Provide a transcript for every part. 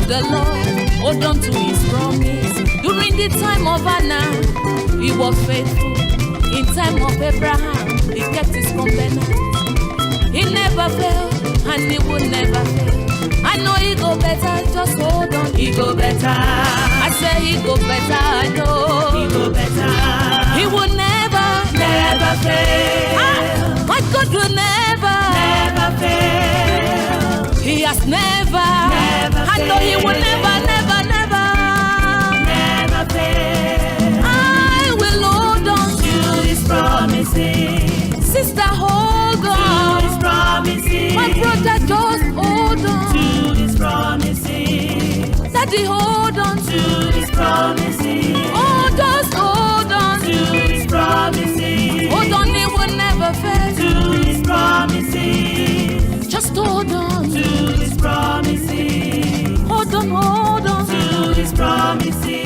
the Lord, hold on to his promise. During the time of Anna, he was faithful. In time of Abraham, he kept his covenant. He never failed, and he will never fail. I know he go better, just hold on. He go better. I say he go better, I know. He go better. He will never, never fail. My God will never, never fail. He has never, I know he will never, never, never, never fail. I will hold on to his promises. Sister, hold on to his promises. My brother, just hold on to his promises. Daddy, hold on to his promises. Oh, just hold on to his promises. Hold on, he will never fail. To his promises. Just hold on to his promises. Hold on to his promises.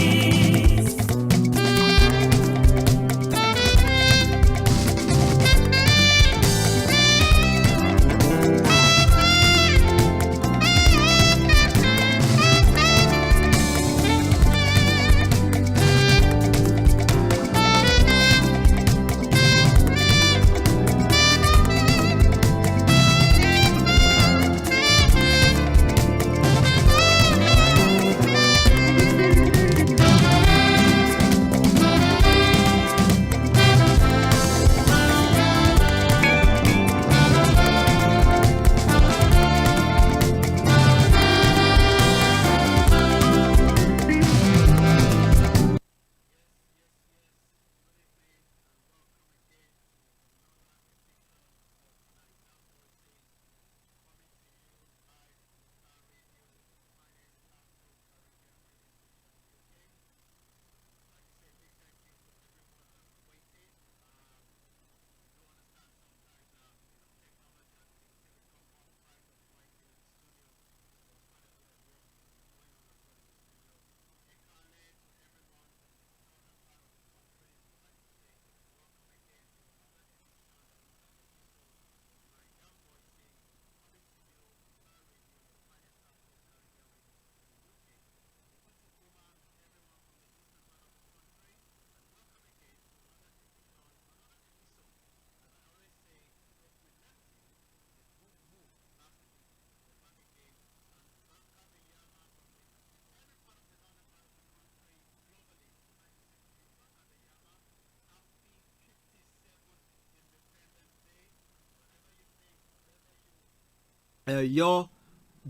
Your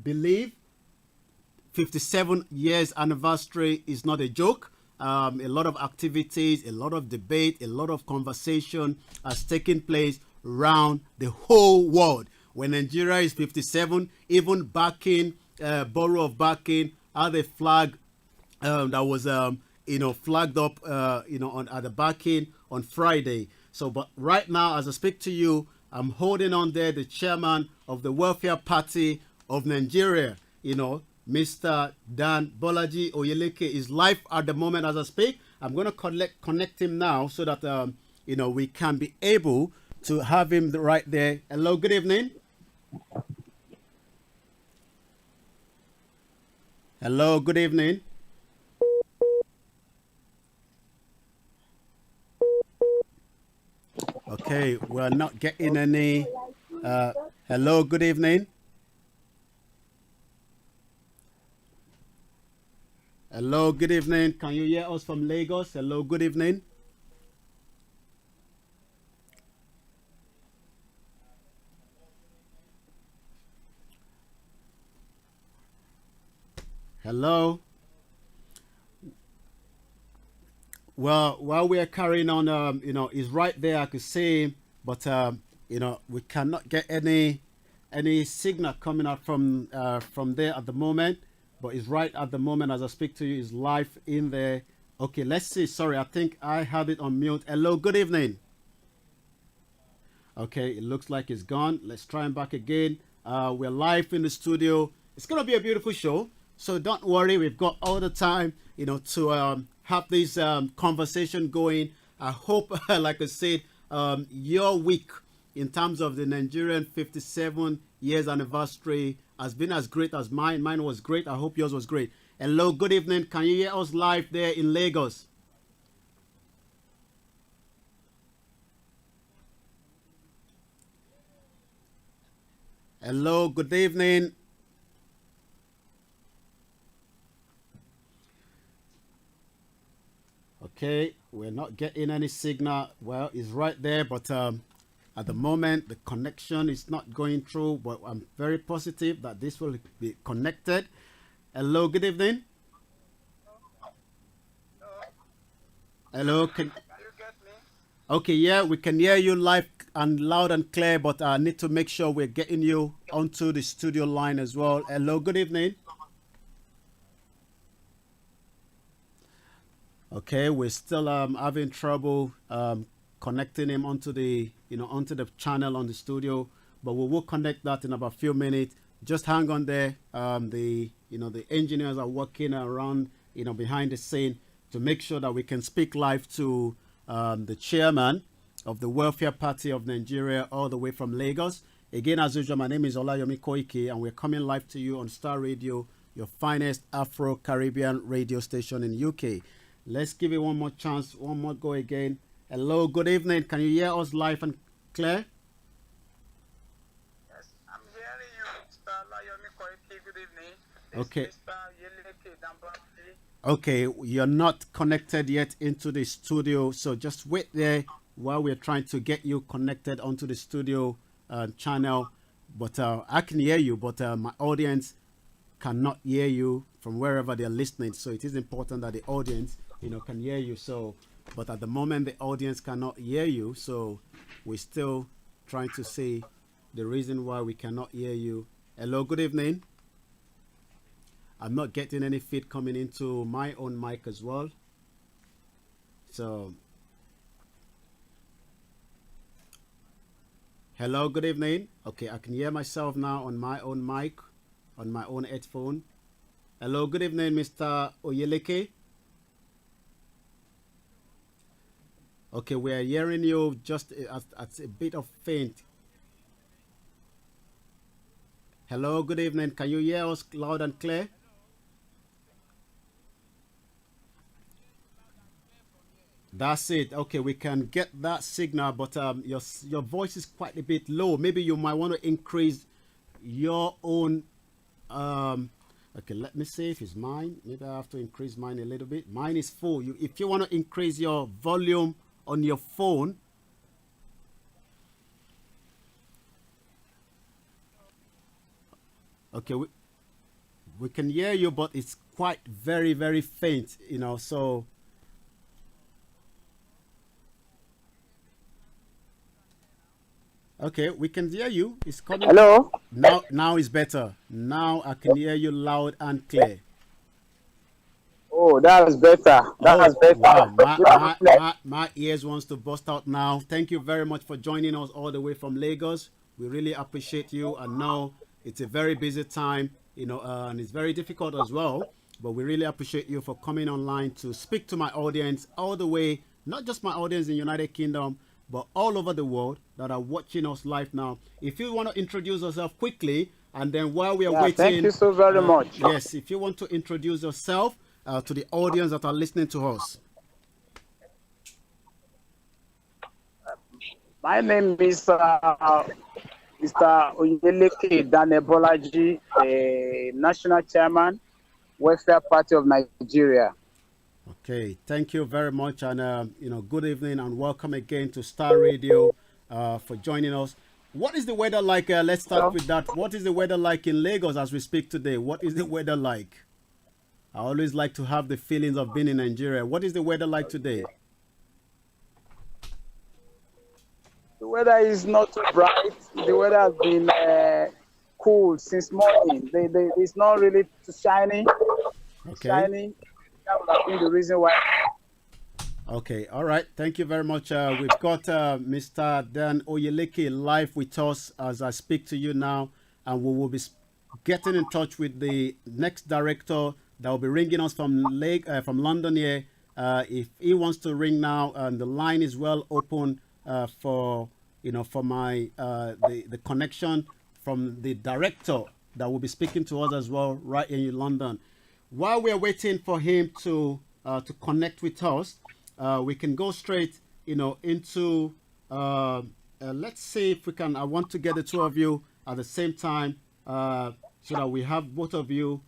belief 57 years anniversary is not a joke. A lot of activities, a lot of debate, a lot of conversation has taken place around the whole world. When Nigeria is 57, even backing, borough of backing, had a flag that was flagged up at the backing on Friday. So, but right now, as I speak to you, I'm holding on there the chairman of the Welfare Party of Nigeria, Mr. Dan Bolaji Oyeleke is live at the moment as I speak. I'm going to connect him now so that, we can be able to have him right there. Hello, good evening. Hello, good evening. Okay, we're not getting any. Hello, good evening. Hello, good evening. Can you hear us from Lagos? Hello, good evening. Hello. Well, while we are carrying on, he's right there. I could see him, but we cannot get any signal coming out from there at the moment. But he's right at the moment as I speak to you. He's live in there. Okay, let's see. Sorry, I think I had it on mute. Hello, good evening. Okay, it looks like it's gone. Let's try him back again. We're live in the studio. It's gonna be a beautiful show. So don't worry, we've got all the time, to have this conversation going. I hope, like I said, your week in terms of the Nigerian 57 years anniversary has been as great as mine. Mine was great. I hope yours was great. Hello, good evening. Can you hear us live there in Lagos? Hello, good evening. Okay, we're not getting any signal. Well, it's right there, but at the moment the connection is not going through. But I'm very positive that this will be connected. Hello, good evening. Hello, can you get me? okay, yeah, we can hear you live and loud and clear, but I need to make sure we're getting you onto the studio line as well. Hello, good evening. Okay, we're still having trouble connecting him onto the onto the channel on the studio, but we will connect that in about a few minutes. Just hang on there. The engineers are working around behind the scene to make sure that we can speak live to the chairman of the Welfare Party of Nigeria, all the way from Lagos. Again, as usual, my name is OLAYOMI Koiki, and we're coming live to you on Starr Radio, your finest Afro-Caribbean radio station in UK. Let's give it one more chance, one more go again. Hello, good evening. Can you hear us live and clear? Yes, I'm hearing you, Mr. Olayomi Koiki. Good evening. This Okay. is Mr. Oyeleke Dambasi. Okay, you're not connected yet into the studio, so just wait there while we're trying to get you connected onto the studio channel. But I can hear you, but my audience cannot hear you from wherever they're listening. So it is important that the audience, can hear you. So, but at the moment, the audience cannot hear you. So we're still trying to see the reason why we cannot hear you. Hello, good evening. I'm not getting any feed coming into my own mic as well. So, hello, good evening. Okay, I can hear myself now on my own mic, on my own headphone. Hello, good evening, Mr. Oyeleke. Okay, we are hearing you just at a bit of faint. Hello, good evening. Can you hear us loud and clear? That's it. Okay, we can get that signal, but your voice is quite a bit low. Maybe you might want to increase your own. Okay, let me see if it's mine. Maybe I have to increase mine a little bit. Mine is full. If you want to increase your volume on your phone. Okay, we can hear you, but it's quite very, very faint, so. Okay, we can hear you. It's coming. Hello? Now it's better. Now I can hear you loud and clear. Oh, that's better. That's better. Wow, my ears wants to bust out now. Thank you very much for joining us all the way from Lagos. We really appreciate you. I know it's a very busy time, and it's very difficult as well. But we really appreciate you for coming online to speak to my audience all the way, not just my audience in the United Kingdom, but all over the world that are watching us live now. If you want to introduce yourself quickly, and then while we are waiting. Thank you so very much. Yes, if you want to introduce yourself to the audience that are listening to us. My name is Mr. Oyeleke Bolaji, National Chairman, Welfare Party of Nigeria. Okay, thank you very much, and good evening and welcome again to Starr Radio for joining us. What is the weather like? Let's start with that. What is the weather like in Lagos as we speak today? What is the weather like? I always like to have the feelings of being in Nigeria. What is the weather like today? The weather is not too bright. The weather has been cool since morning. It's not really too shiny. Okay. Shiny. That would have been the reason why. Okay, all right. Thank you very much. We've got Mr. Dan Oyeleke live with us as I speak to you now, and we will be getting in touch with the next director that will be ringing us from London here. If he wants to ring now, the line is well open for my the connection from the director that will be speaking to us as well right in London. While we're waiting for him to connect with us, we can go straight, into. Let's see if we can. I want to get the two of you at the same time, so that we have both of you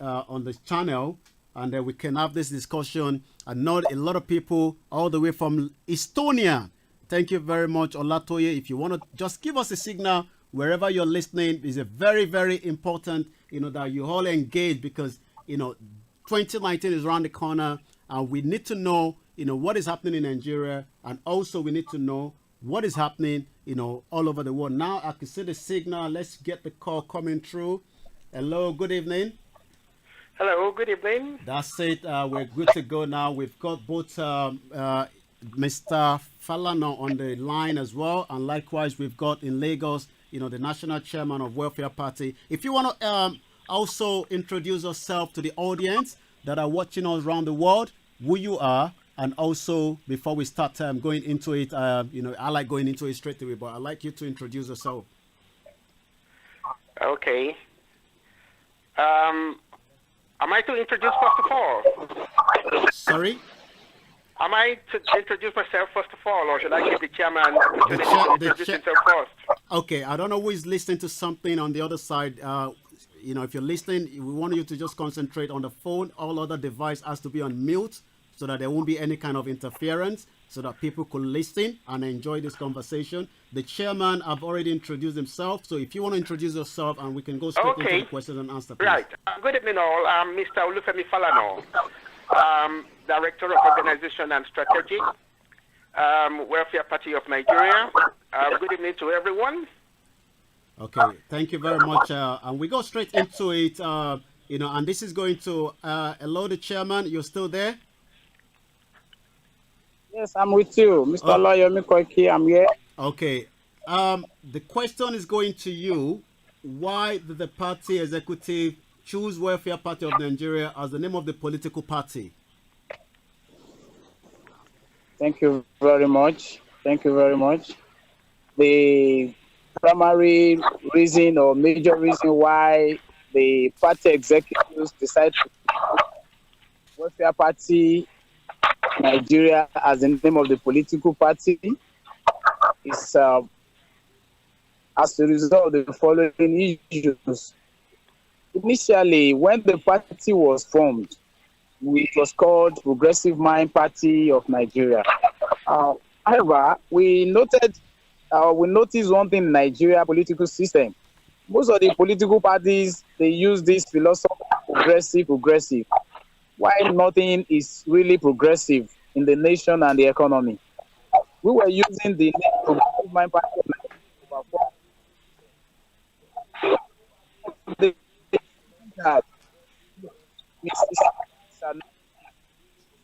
on the channel, and then we can have this discussion. I know a lot of people all the way from Estonia. Thank you very much, Olatoye. If you want to just give us a signal wherever you're listening, it's a very, very important, that you all engage, because, 2019 is around the corner, and we need to know, what is happening in Nigeria, and also we need to know what is happening, all over the world. Now I can see the signal. Let's get the call coming through. Hello, good evening. Hello, good evening. That's it. We're good to go now. We've got both Mr. Falana on the line as well, and likewise we've got in Lagos, the National Chairman of Welfare Party. If you want to also introduce yourself to the audience that are watching us around the world, who you are, and also before we start going into it, I like going into it straight away, but I'd like you to introduce yourself. Okay. Am I to introduce first of all? Sorry? Am I to introduce myself first of all, or should I give the chairman to introduce himself first? Okay, I don't know who is listening to something on the other side. If you're listening, we want you to just concentrate on the phone. All other device has to be on mute so that there won't be any kind of interference, so that people could listen and enjoy this conversation. The chairman have already introduced himself, so if you want to introduce yourself, and we can go straight into the questions and answers. Right. Good evening all. I'm Mr. Olufalana, Director of Organization and Strategy, Welfare Party of Nigeria. Good evening to everyone. Okay, thank you very much. And we go straight into it, and this is going to, hello, the chairman, you're still there? Yes, I'm with you, Mr. OLAYOMI Koiki. I'm here. Okay. The question is going to you. Why did the party executive choose Welfare Party of Nigeria as the name of the political party? Thank you very much. Thank you very much. The primary reason or major reason why the party executives decided to Welfare Party Nigeria as the name of the political party is as a result of the following issues. Initially, when the party was formed, it was called Progressive Mind Party of Nigeria. However, we noticed one thing in Nigeria political system. Most of the political parties, they use this philosophy, progressive. Why nothing is really progressive in the nation and the economy? We were using the name Progressive Mind Party of Nigeria.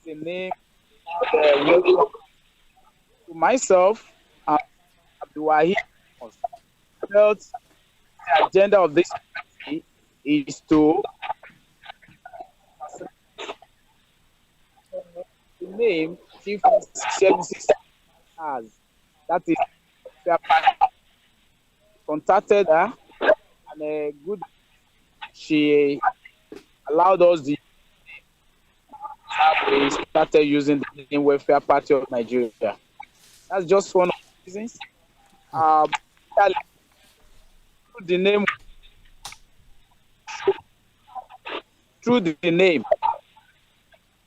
The name to myself, Abdulwahid felt the agenda of this party is to the name Chief Services as that is contacted her, and a good she allowed us the we started using the name Welfare Party of Nigeria. That's just one of the reasons. The name through the name,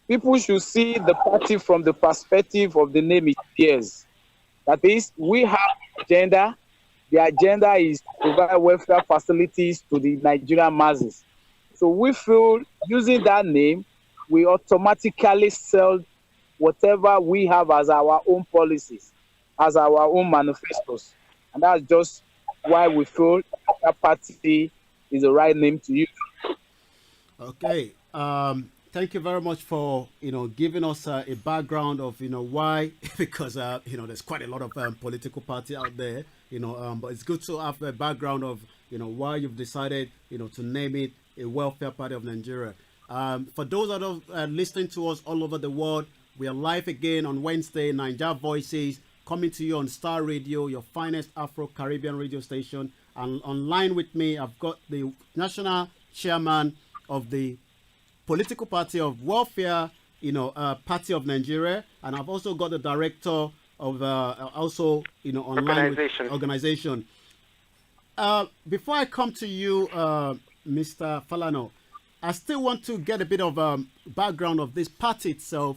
people should see the party from the perspective of the name it bears. That is, we have an agenda. The agenda is to provide welfare facilities to the Nigerian masses. So we feel using that name, we automatically sell whatever we have as our own policies, as our own manifestos. And that's just why we feel that party is the right name to use. Okay. Thank you very much for giving us a background of why, because there's quite a lot of political party out there, but it's good to have a background of why you've decided to name it a Welfare Party of Nigeria. For those that are listening to us all over the world, we are live again on Wednesday, Niger Voices, coming to you on Starr Radio, your finest Afro-Caribbean radio station, And online with me, I've got the national chairman of the political party of welfare, Party of Nigeria, and I've also got the director of online organization. Before I come to you, Mr. Falana, I still want to get a bit of background of this party itself,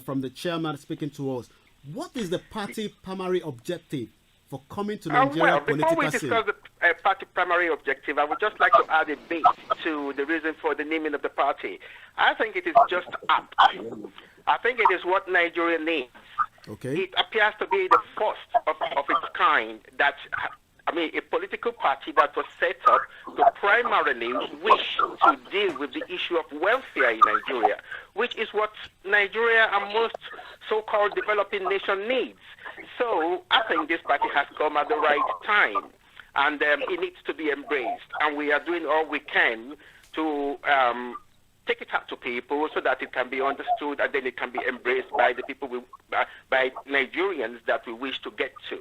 from the chairman speaking to us. What is the party primary objective for coming to Nigeria before we discuss the party primary objective, I would just like to add a bit to the reason for the naming of the party. I think it is just apt. I think it is what Nigeria needs. Okay. It appears to be the first of its kind that, a political party that was set up to primarily wish to deal with the issue of welfare in Nigeria, which is what Nigeria and most so-called developing nation needs. So I think this party has come at the right time, and it needs to be embraced. And we are doing all we can to take it up to people so that it can be understood and then it can be embraced by the people, by Nigerians that we wish to get to.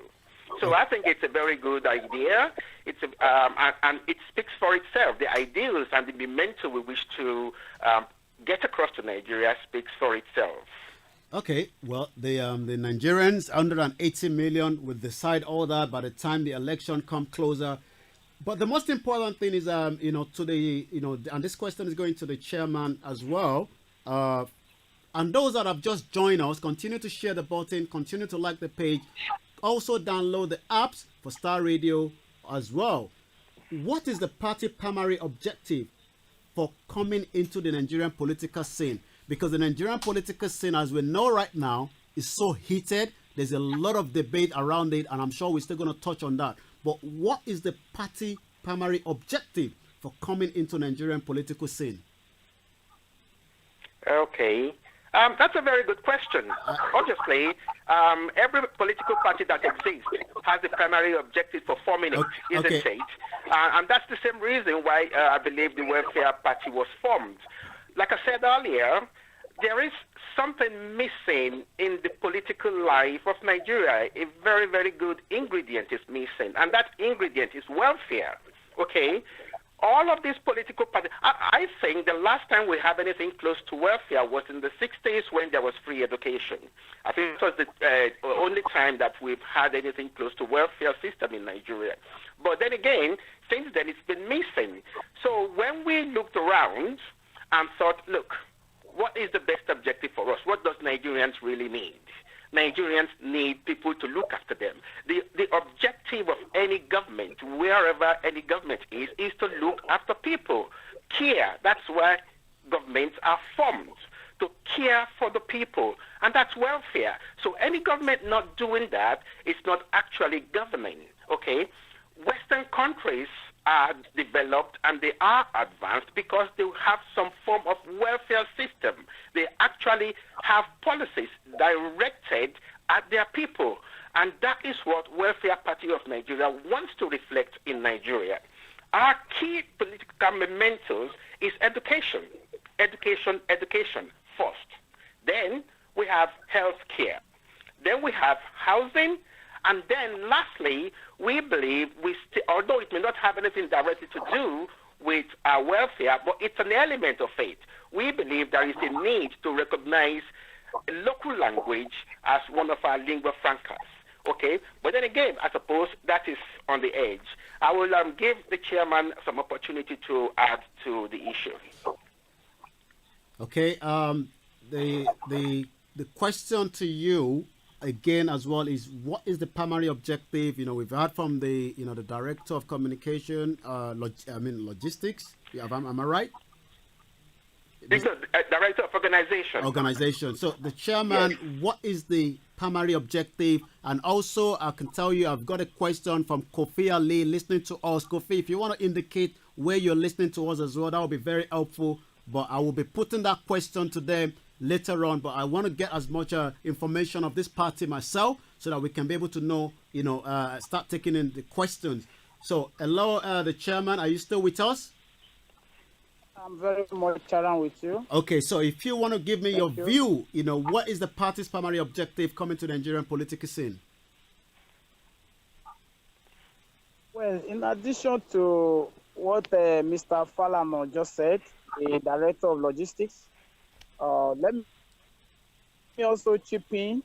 So I think it's a very good idea. It's and it speaks for itself. The ideals and the memento we wish to get across to Nigeria speaks for itself. Okay, well, the Nigerians, 180 million, will decide all that by the time the election comes closer. But the most important thing is, to the, and this question is going to the chairman as well. And those that have just joined us, continue to share the button, continue to like the page. Also download the apps for Starr Radio as well. What is the party primary objective for coming into the Nigerian political scene? Because the Nigerian political scene, as we know right now, is so heated. There's a lot of debate around it, and I'm sure we're still going to touch on that. But what is the party primary objective for coming into Nigerian political scene? Okay. That's a very good question. Obviously, every political party that exists has the primary objective for forming it, isn't it? And that's the same reason why I believe the Welfare Party was formed. Like I said earlier, there is something missing in the political life of Nigeria. A very, very good ingredient is missing, and that ingredient is welfare. Okay? All of these political parties, I think the last time we had anything close to welfare was in the 60s when there was free education. I think it was the only time that we've had anything close to welfare system in Nigeria. But then again, since then it's been missing. So when we looked around and thought, look, what is the best objective for us? What does Nigerians really need? Nigerians need people to look after them. The objective of any government, wherever any government is to look after people. Care, that's why governments are formed, to care for the people, and that's welfare. So any government not doing that is not actually governing, okay? Western countries are developed and they are advanced because they have some form of welfare system. They actually have policies directed at their people. And that is what Welfare Party of Nigeria wants to reflect in Nigeria. Our key political mementos is education. Education, education first. Then we have health care. Then we have housing. And then lastly, we believe although it may not have anything directly to do with our welfare, but it's an element of it. We believe there is a need to recognize local language as one of our lingua francas. Okay? But then again, I suppose that is on the edge. I will give the chairman some opportunity to add to the issue. Okay. The question to you again as well is, what is the primary objective? We've heard from the the director of communication, logistics. Am I right? Director of organization. So the chairman, yes. What is the primary objective? And also, I can tell you, I've got a question from Kofi Ali listening to us. Kofi, if you want to indicate where you're listening to us as well, that would be very helpful. But I will be putting that question to them later on. But I want to get as much information of this party myself so that we can be able to know, start taking in the questions. So, hello, the chairman, are you still with us? I'm very much around with you. Okay, so if you want to give me your view, what is the party's primary objective coming to the Nigerian political scene? Well, in addition to what Mr. Falano just said, the Director of Logistics, let me also chip in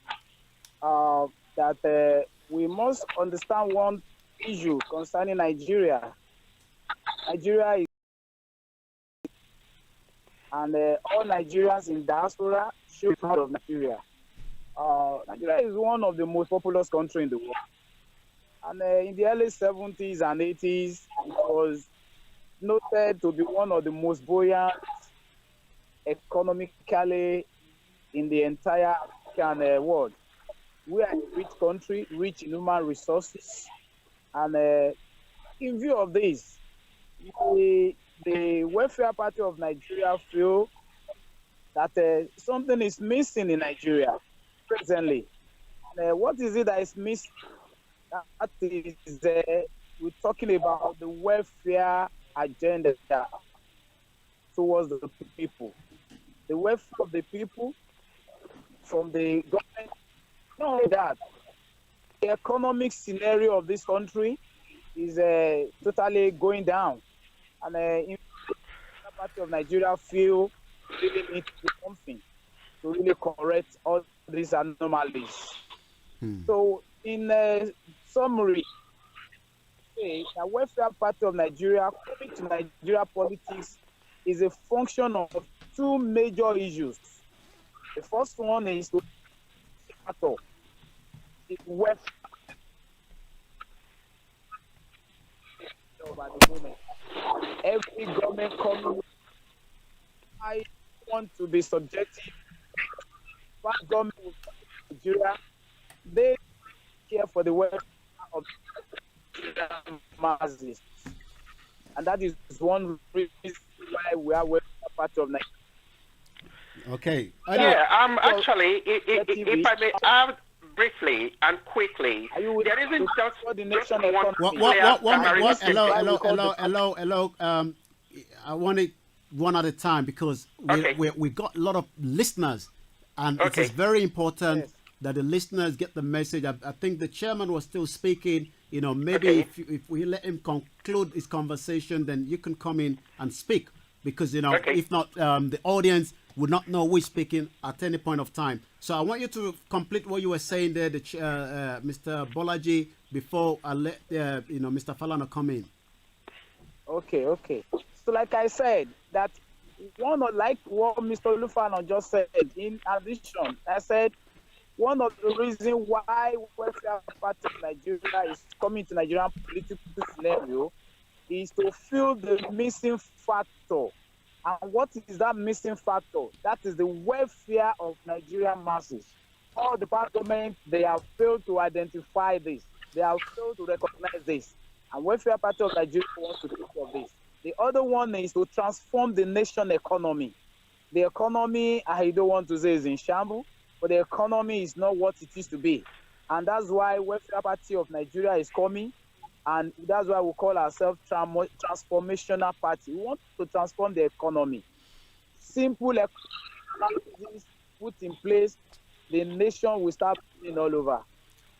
that we must understand one issue concerning Nigeria. Nigeria is, and all Nigerians in diaspora should be proud of Nigeria. Nigeria is one of the most populous countries in the world. And in the early 70s and 80s, it was noted to be one of the most buoyant economically in the entire African world. We are a rich country, rich in human resources. And in view of this, the Welfare Party of Nigeria feel that something is missing in Nigeria presently. And, what is it that is missing? That is, we're talking about the welfare agenda towards the people. The welfare of the people from the government. Not only that, the economic scenario of this country is totally going down. And the Party of Nigeria feel really need to do something to really correct all these anomalies. So, in summary, the Welfare Party of Nigeria coming to Nigeria politics is a function of two major issues. The first one is to welfare. Every government coming, I want to be subjective. But government of Nigeria, they care for the welfare of the masses, and that is one reason why we are welfare part of Nigeria. Okay. Actually, if I may add briefly and quickly, there isn't just hello. I want it one at a time because we got a lot of listeners, and it is very important that the listeners get the message. I think the chairman was still speaking. You know, maybe if we let him conclude his conversation, then you can come in and speak, because if not, the audience would not know who is speaking at any point of time. So I want you to complete what you were saying there, Mr. Bolaji, before I let Mr. Falana come in. Okay. So like I said, that like what Mr. Olufalana just said, in addition, I said one of the reasons why Welfare Party of Nigeria is coming to Nigerian political scenario is to fill the missing factor. And what is that missing factor? That is the welfare of Nigerian masses. All the government, they have failed to identify this. They have failed to recognize this. And Welfare Party of Nigeria wants to take care of this. The other one is to transform the nation economy. The economy, I don't want to say is in shambles, but the economy is not what it used to be. And that's why Welfare Party of Nigeria is coming. And that's why we call ourselves Transformational Party. We want to transform the economy. Simple economy put in place, the nation will start moving all over.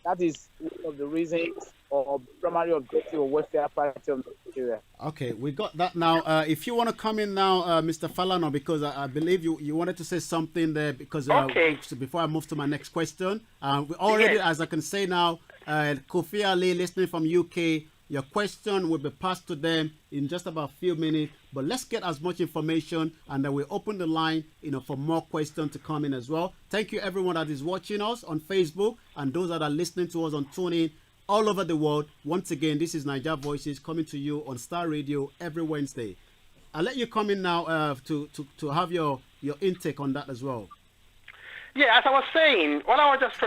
That is one of the reasons or primary objective of Welfare Party of Nigeria. Okay, we got that now. If you want to come in now, Mr. Falana, because I believe you wanted to say something there, because before I move to my next question, we already, as I can say now, Kofi Ali listening from UK, your question will be passed to them in just about a few minutes. But let's get as much information, and then we'll open the line, for more questions to come in as well. Thank you, everyone that is watching us on Facebook and those that are listening to us on TuneIn all over the world. Once again, this is Niger Voices coming to you on Starr Radio every Wednesday. I'll let you come in now to have your intake on that as well. Yeah, as I was saying, what I was just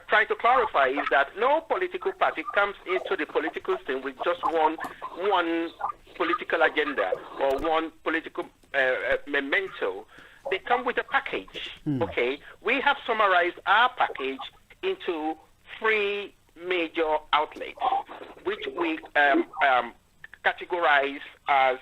trying to clarify is that no political party comes into the political scene with just one political agenda or one political memento. They come with a package. Okay, we have summarized our package into three major outlets, which we categorize as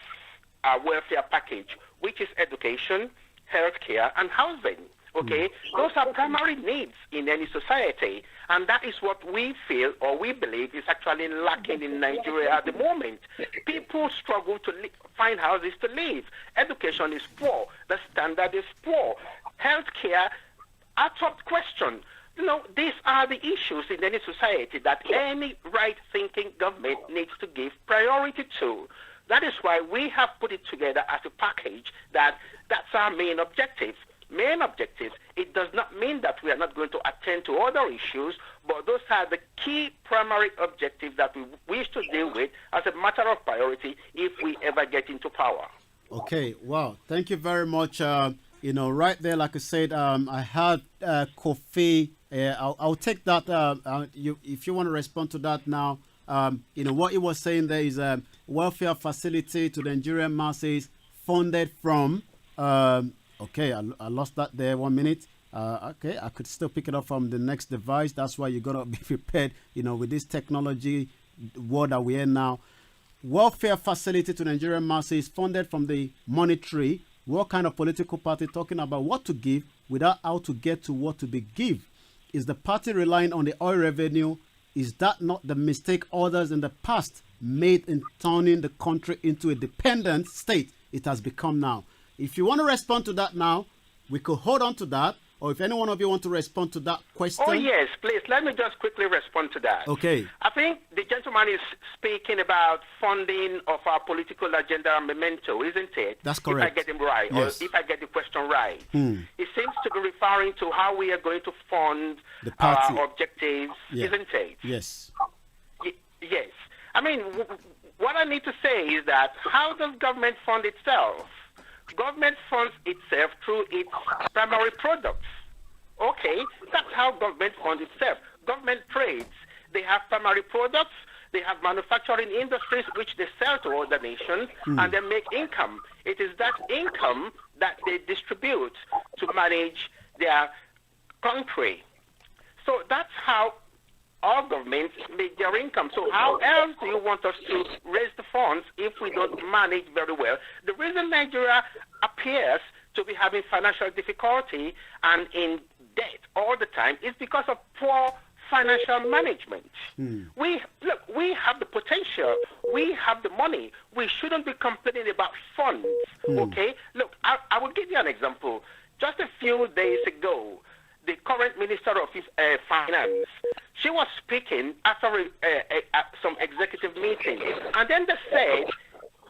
our welfare package, which is education, healthcare, and housing. Okay, those are primary needs in any society, and that is what we feel or we believe is actually lacking in Nigeria at the moment. People struggle to find houses to live. Education is poor. The standard is poor. Healthcare, a top question. You know, these are the issues in any society that any right-thinking government needs to give priority to. That is why we have put it together as a package that's our main objective. It does not mean that we are not going to attend to other issues, but those are the key primary objectives that we wish to deal with as a matter of priority if we ever get into power. Okay, wow. Thank you very much. Right there, like I said, I had Kofi. I'll take that. If you want to respond to that now, what he was saying there is a welfare facility to the Nigerian masses funded from... Okay, I lost that there 1 minute. Okay, I could still pick it up from the next device. That's why you got to be prepared, with this technology world that we're in now. Welfare facility to Nigerian masses funded from the monetary. What kind of political party talking about what to give without how to get to what to be give? Is the party relying on the oil revenue? Is that not the mistake others in the past made in turning the country into a dependent state it has become now? If you want to respond to that now, we could hold on to that. Or if any one of you want to respond to that question. Oh, yes, please. Let me just quickly respond to that. Okay. I think the gentleman is speaking about funding of our political agenda and memento, isn't it? That's correct. If I get him right, yes. Or if I get the question right. It seems to be referring to how we are going to fund the party. Our objectives, isn't it? Yes. Yes. I mean, what I need to say is that how does government fund itself? Government funds itself through its primary products. Okay, that's how government funds itself. Government trades. They have primary products. They have manufacturing industries which they sell to other nations and they make income. It is that income that they distribute to manage their country. So that's how all governments make their income. So how else do you want us to raise the funds if we don't manage very well? The reason Nigeria appears to be having financial difficulty and in debt all the time is because of poor financial management. We have the potential. We have the money. We shouldn't be complaining about funds. Okay? Look, I will give you an example. Just a few days ago, the current Minister of Finance, she was speaking after some executive meeting, and then they said,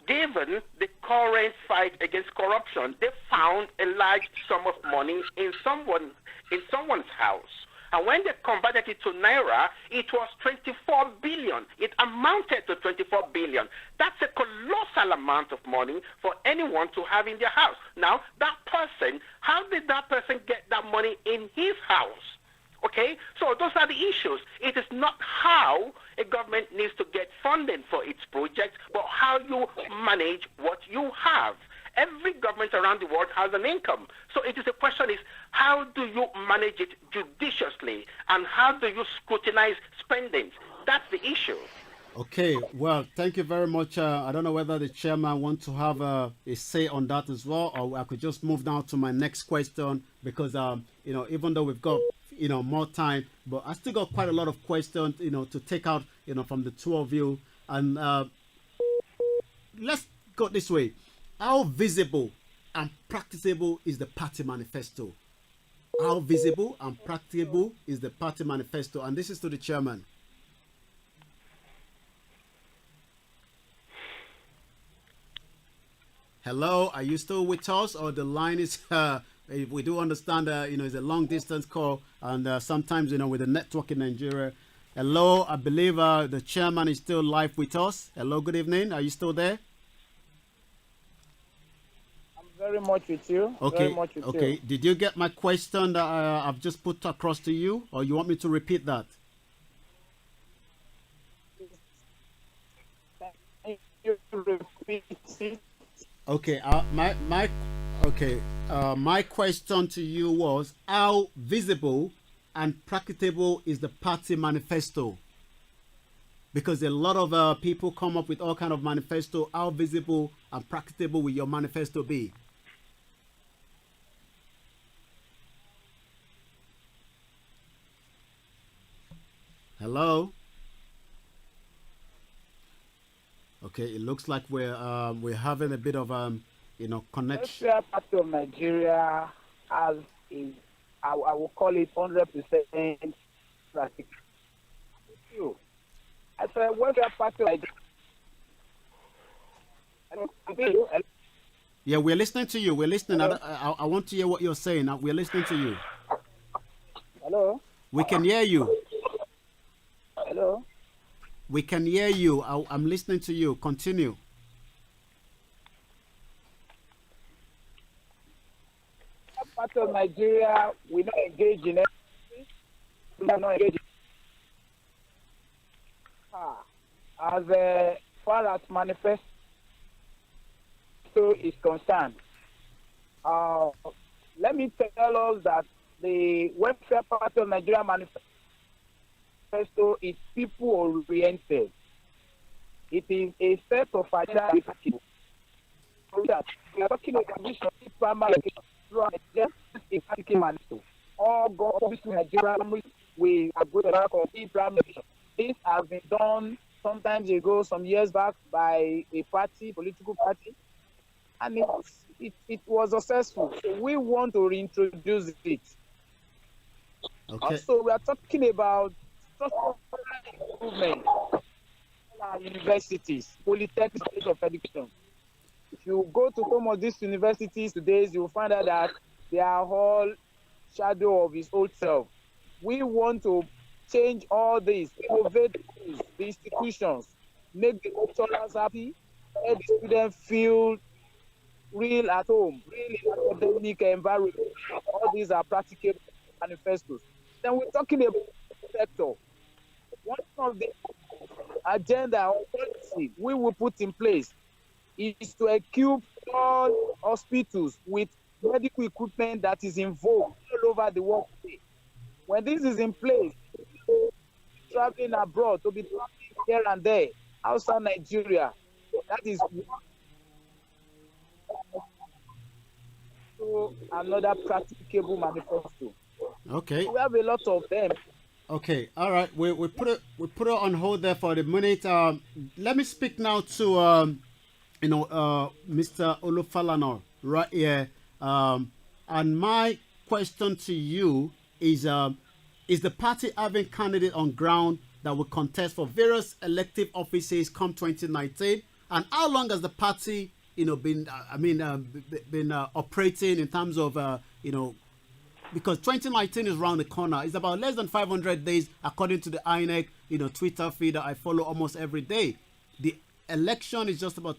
given the current fight against corruption, they found a large sum of money in someone's house. And when they converted it to Naira, it was 24 billion. It amounted to 24 billion. That's a colossal amount of money for anyone to have in their house. Now, that person, how did that person get that money in his house? Okay? So those are the issues. It is not how a government needs to get funding for its projects, but how you manage what you have. Every government around the world has an income. So the question is, how do you manage it judiciously? And how do you scrutinize spending? That's the issue. Okay, well, thank you very much. I don't know whether the chairman wants to have a say on that as well, or I could just move down to my next question because, even though we've got, more time, but I still got quite a lot of questions, to take out, from the two of you. And let's go this way. How visible and practicable is the party manifesto? How visible and practicable is the party manifesto? And this is to the chairman. Hello, are you still with us? Or the line is, we do understand, it's a long distance call. And sometimes, with the network in Nigeria. Hello, I believe the chairman is still live with us. Hello, good evening. Are you still there? Very much with you. Okay. Very much with okay. you. Did you get my question that I've just put across to you, or you want me to repeat that? Can you repeat it? Okay. My question to you was, how visible and practicable is the party manifesto? Because a lot of people come up with all kind of manifesto. How visible and practicable will your manifesto be? Hello. Okay, it looks like we're having a bit of connection. Welfare Party of Nigeria has a, I will call it 100% practical. I said Welfare Party of Nigeria. Yeah, we're listening to you. We're listening. Hello? I want to hear what you're saying. We're listening to you. Hello? We can hear you. Hello? We can hear you. I'm listening to you. Continue. Part of Nigeria, we don't engage in anything. We are not engaged. As far as manifesto is concerned, let me tell us that the Welfare Party of Nigeria manifesto is people-oriented. It is a set of agenda people. We are talking about this primary just a practical manifesto. All governments in Nigeria, we are going to work on primary. This has been done sometimes ago, some years back, by a party, political party, and it was successful. So we want to reintroduce it. Okay. Also, we are talking about structural improvement in our universities, polytechnic stage of education. If you go to some of these universities today, you will find out that they are all shadow of his old self. We want to change all this, innovate the institutions, make the lecturers happy, let the students feel real at home, real in academic environment. All these are practical manifestos. Then we're talking about the sector. One of the agenda or policy we will put in place is to equip all hospitals with medical equipment that is in vogue all over the world today. When this is in place, traveling abroad, to be traveling here and there, outside Nigeria, that is another practicable manifesto. Okay. We have a lot of them. Okay. All right. We put it on hold there for the minute. Let me speak now to Mr. Olufalana right here. And my question to you is the party having candidate on ground that will contest for various elective offices come 2019? And how long has the party, been operating in terms of, because 2019 is around the corner. It's about less than 500 days, according to the INEC, Twitter feed that I follow almost every day. The election is just about,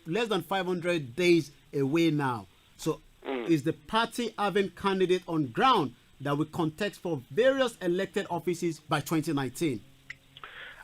less than 500 days away now. So is the party having candidate on ground that will contest for various elected offices by 2019?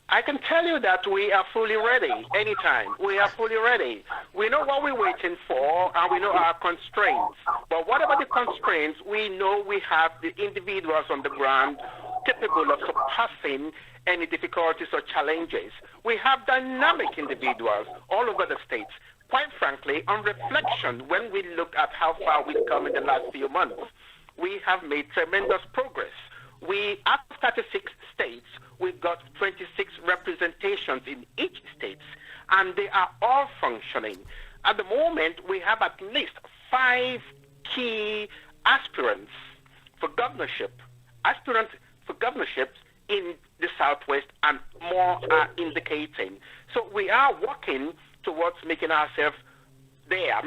I can tell you that we are fully ready anytime. We are fully ready. We know what we're waiting for, and we know our constraints. But whatever the constraints, we know we have the individuals on the ground capable of surpassing any difficulties or challenges. We have dynamic individuals all over the states. Quite frankly, on reflection, when we look at how far we've come in the last few months, we have made tremendous progress. We, at 36 states, we've got 26 representations in each state, and they are all functioning. At the moment, we have at least 5 key aspirants for governorships in the Southwest, and more are indicating. So we are working towards making ourselves there,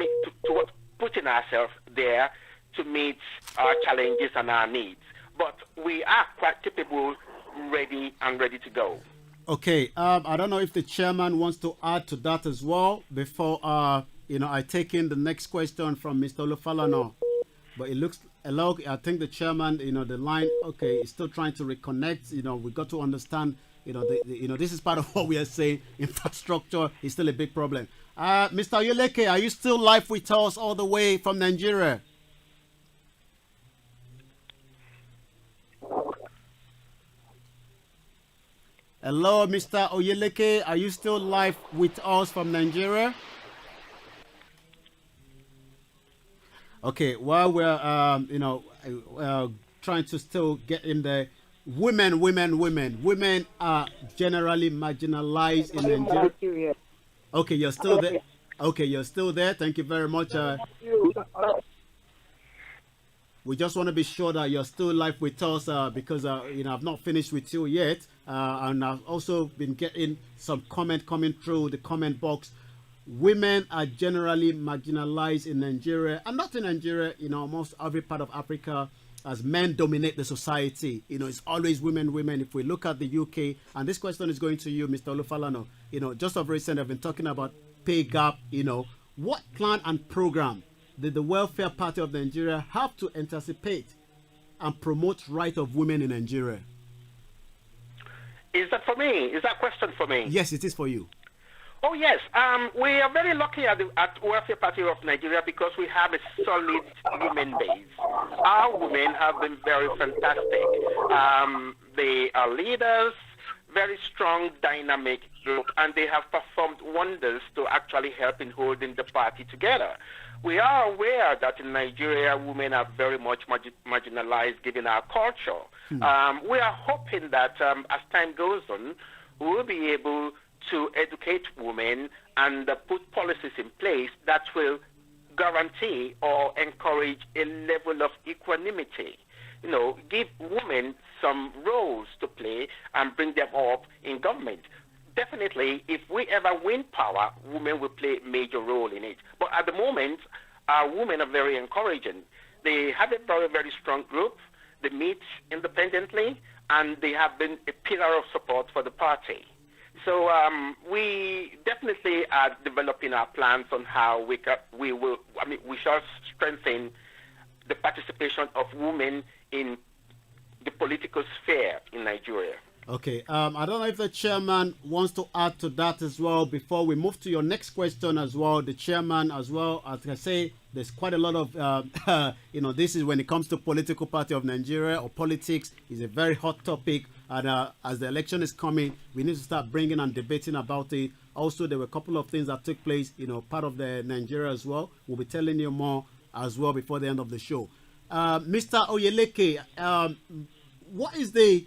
towards putting ourselves there to meet our challenges and our needs. But we are quite capable, ready to go. Okay, I don't know if the chairman wants to add to that as well before I take in the next question from Mr. Olufalana. But it looks, hello, I think the chairman, the line, okay, is still trying to reconnect. We got to understand, this is part of what we are saying. Infrastructure is still a big problem. Mr. Oyeleke, are you still live with us all the way from Nigeria? Hello, Mr. Oyeleke, are you still live with us from Nigeria? Okay, while we're trying to still get in there, Women are generally marginalized in Nigeria. Okay, you're still there. Okay, you're still there. Thank you very much. We just want to be sure that you're still live with us because I've not finished with you yet, and I've also been getting some comment coming through the comment box. Women are generally marginalized in Nigeria, and not in Nigeria, almost every part of Africa, as men dominate the society. It's always women. If we look at the UK, and this question is going to you, Mr. Olufalana, just of recent, I've been talking about pay gap. What plan and program did the Welfare Party of Nigeria have to anticipate and promote rights of women in Nigeria? Is that for me? Is that question for me? Yes, it is for you. Oh, yes. We are very lucky at Welfare Party of Nigeria because we have a solid women base. Our women have been very fantastic. They are leaders, very strong, dynamic group, and they have performed wonders to actually help in holding the party together. We are aware that in Nigeria, women are very much marginalized given our culture. We are hoping that as time goes on, we will be able to educate women and put policies in place that will guarantee or encourage a level of equanimity. Give women some roles to play and bring them up in government. Definitely, if we ever win power, women will play a major role in it. But at the moment, our women are very encouraging. They have a very, very strong group. They meet independently, and they have been a pillar of support for the party. So we definitely are developing our plans on how we shall strengthen the participation of women in the political sphere in Nigeria. Okay, I don't know if the chairman wants to add to that as well before we move to your next question as well. The chairman as well, as I say, there's quite a lot of, this is when it comes to political party of Nigeria or politics, is a very hot topic. And as the election is coming, we need to start bringing and debating about it. Also, there were a couple of things that took place, part of the Nigeria as well. We'll be telling you more as well before the end of the show. Mr. Oyeleke, what is the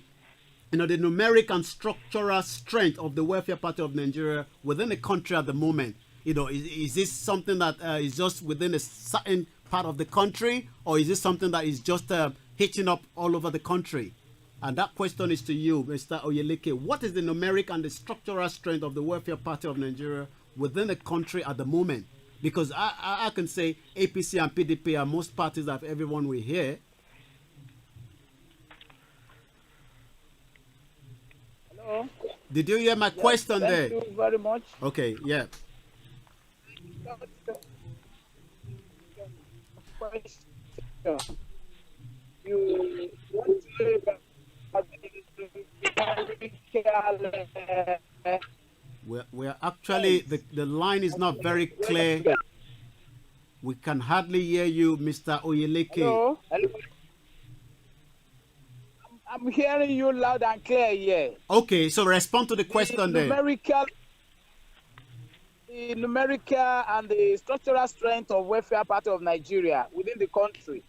numeric and structural strength of the Welfare Party of Nigeria within the country at the moment? Is this something that is just within a certain part of the country, or is this something that is just hitching up all over the country? And that question is to you, Mr. Oyeleke. What is the numeric and the structural strength of the Welfare Party of Nigeria within the country at the moment? Because I can say APC and PDP are most parties that everyone will hear. Hello. Did you hear my question there? Thank you very much. Okay, yeah. You want to we're actually, the line is not very clear. We can hardly hear you, Mr. Oyeleke. Hello? I'm hearing you loud and clear here. Okay, so respond to the question then. The numerical and the structural strength of Welfare Party of Nigeria within the country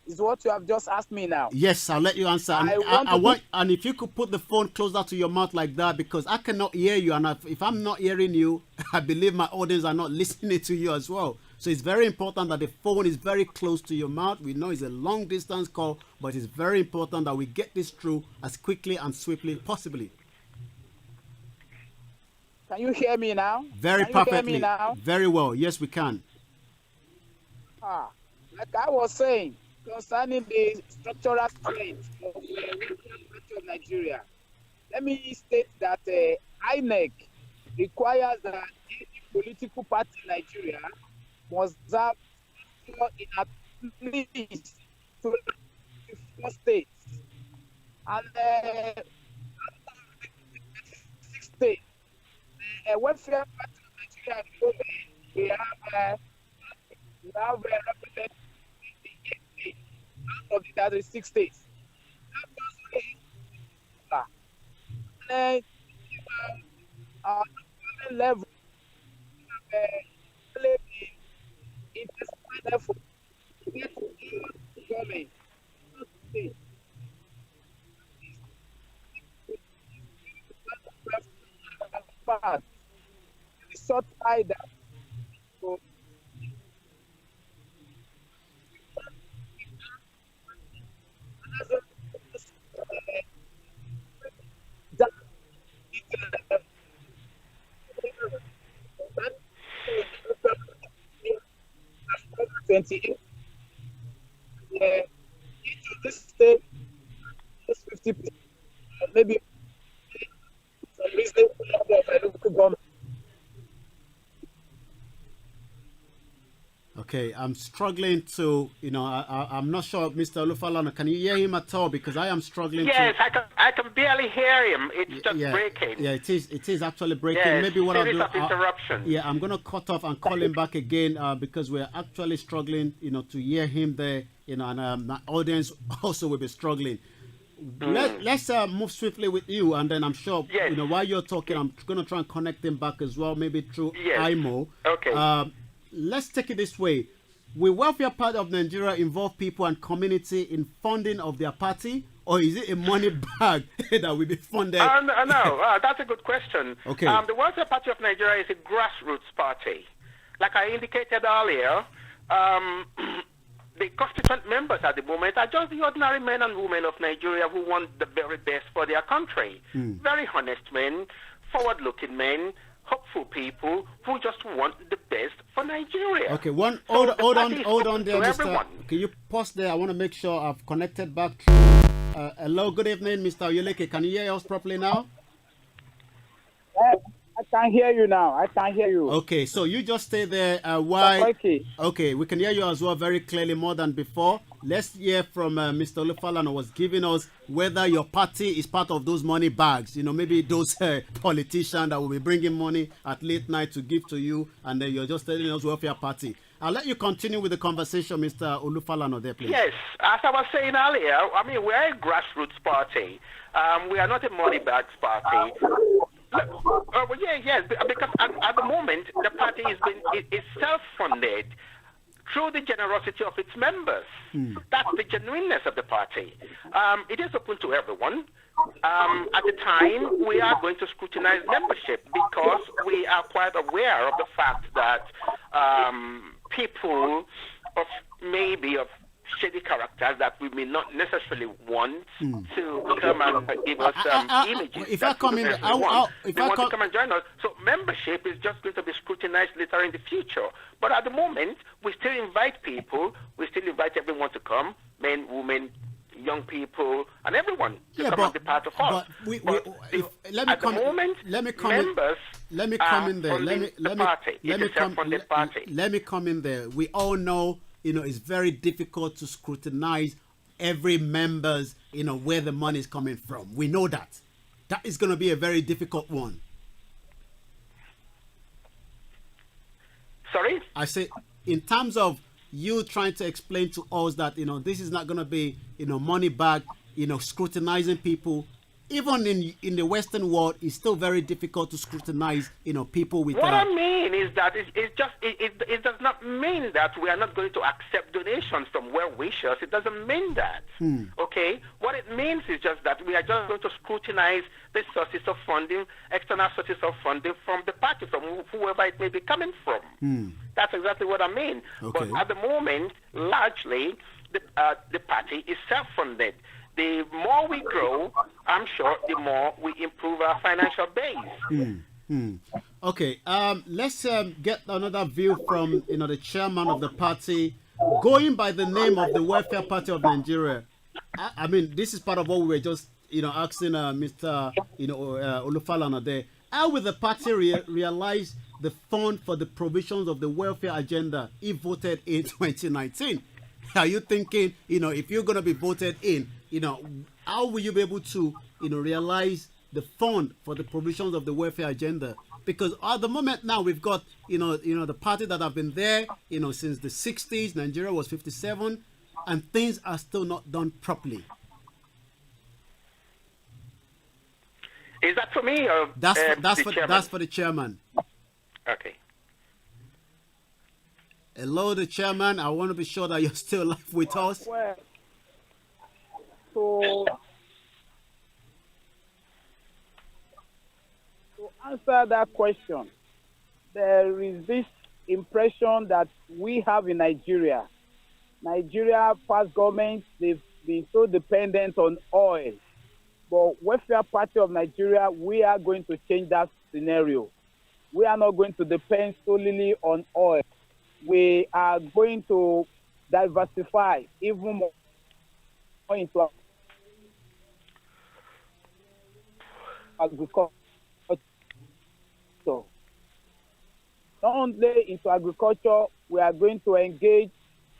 is what you have just asked me now. Yes, I'll let you answer. And if you could put the phone closer to your mouth like that, because I cannot hear you, and if I'm not hearing you, I believe my audience are not listening to you as well. So it's very important that the phone is very close to your mouth. We know it's a long distance call, but it's very important that we get this through as quickly and swiftly possibly. Can you hear me now? Very perfectly. Hear me now? Very well. Yes, we can. Like I was saying, concerning the structural strength of Nigeria, let me state that INEC requires that any political party in Nigeria must have in at least 24 states. And 6 states. The Welfare Party of Nigeria, we have represented out of the other 6 states. And our level effort to get government fact, the short eye that that 28. Yeah, into this state, just 50%, maybe some reasonable number of my local government. Okay, I'm struggling to, I'm not sure, Mr. Olufalana, can you hear him at all? Because I am struggling Yes, I can barely hear him. It's just breaking. Yeah, it is actually breaking. Yes, Maybe what I'll do, interruption. I'm going to cut off and call him back again because we're actually struggling, to hear him there, and my audience also will be struggling. Let's move swiftly with you, and then I'm sure, while you're talking, I'm going to try and connect him back as well, maybe through IMO. Okay. Let's take it this way. Will Welfare Party of Nigeria involve people and community in funding of their party, or is it a money bag that will be funded? No, that's a good question. Okay. The Welfare Party of Nigeria is a grassroots party. Like I indicated earlier, the constituent members at the moment are just the ordinary men and women of Nigeria who want the very best for their country. Very honest men, forward-looking men, hopeful people who just want the best for Nigeria. Okay, hold on there, Mr. Can you pause there? I want to make sure I've connected back. Hello, good evening, Mr. Oyeleke. Can you hear us properly now? I can hear you now. I can hear you. Okay, so you just stay there. Why? Koiki. Okay, we can hear you as well very clearly, more than before. Let's hear from Mr. Olufalana was giving us whether your party is part of those money bags. Maybe those politicians that will be bringing money at late night to give to you, and then you're just telling us Welfare Party. I'll let you continue with the conversation, Mr. Olufalana, there, please. Yes, as I was saying earlier, I mean, we're a grassroots party. We are not a money bags party. Yes, because at the moment, the party is self-funded through the generosity of its members. That's the genuineness of the party. It is open to everyone. At the time, we are going to scrutinize membership because we are quite aware of the fact that people of shady characters that we may not necessarily want to come and give us images. If I come in, they want to come and join us. So membership is just going to be scrutinized later in the future. But at the moment, we still invite people. We still invite everyone to come, men, women, young people, and everyone to come and be part of us. Let me come in there. We all know, it's very difficult to scrutinize every member's, where the money is coming from. We know that. That is going to be a very difficult one. Sorry? I say, in terms of you trying to explain to us that, this is not going to be, money bag, scrutinizing people. Even in the Western world, it's still very difficult to scrutinize, people with. What I mean is that it does not mean that we are not going to accept donations from well-wishers. It doesn't mean that. Okay. What it means is just that we are just going to scrutinize the sources of funding, external sources of funding from the party, from whoever it may be coming from. That's exactly what I mean. Okay. But at the moment, largely, the party is self-funded. The more we grow, I'm sure the more we improve our financial base. Okay, let's get another view from the chairman of the party, going by the name of the Welfare Party of Nigeria. I mean, this is part of what we were just asking Mr. Olufalana there. How will the party realize the fund for the provisions of the welfare agenda if voted in 2019? Are you thinking, if you're going to be voted in, how will you be able to, realize the fund for the provisions of the welfare agenda? Because at the moment now we've got, the party that have been there, since the 60s. Nigeria was 57, and things are still not done properly. Is that for me or that's for the chairman? Okay. Hello, the chairman. I want to be sure that you're still live with us. Well, to answer answer that question, there is this impression that we have in Nigeria. Nigeria past governments, they've been so dependent on oil. But Welfare Party of Nigeria, we are going to change that scenario. We are not going to depend solely on oil. We are going to diversify even more into agriculture. Not only into agriculture, we are going to engage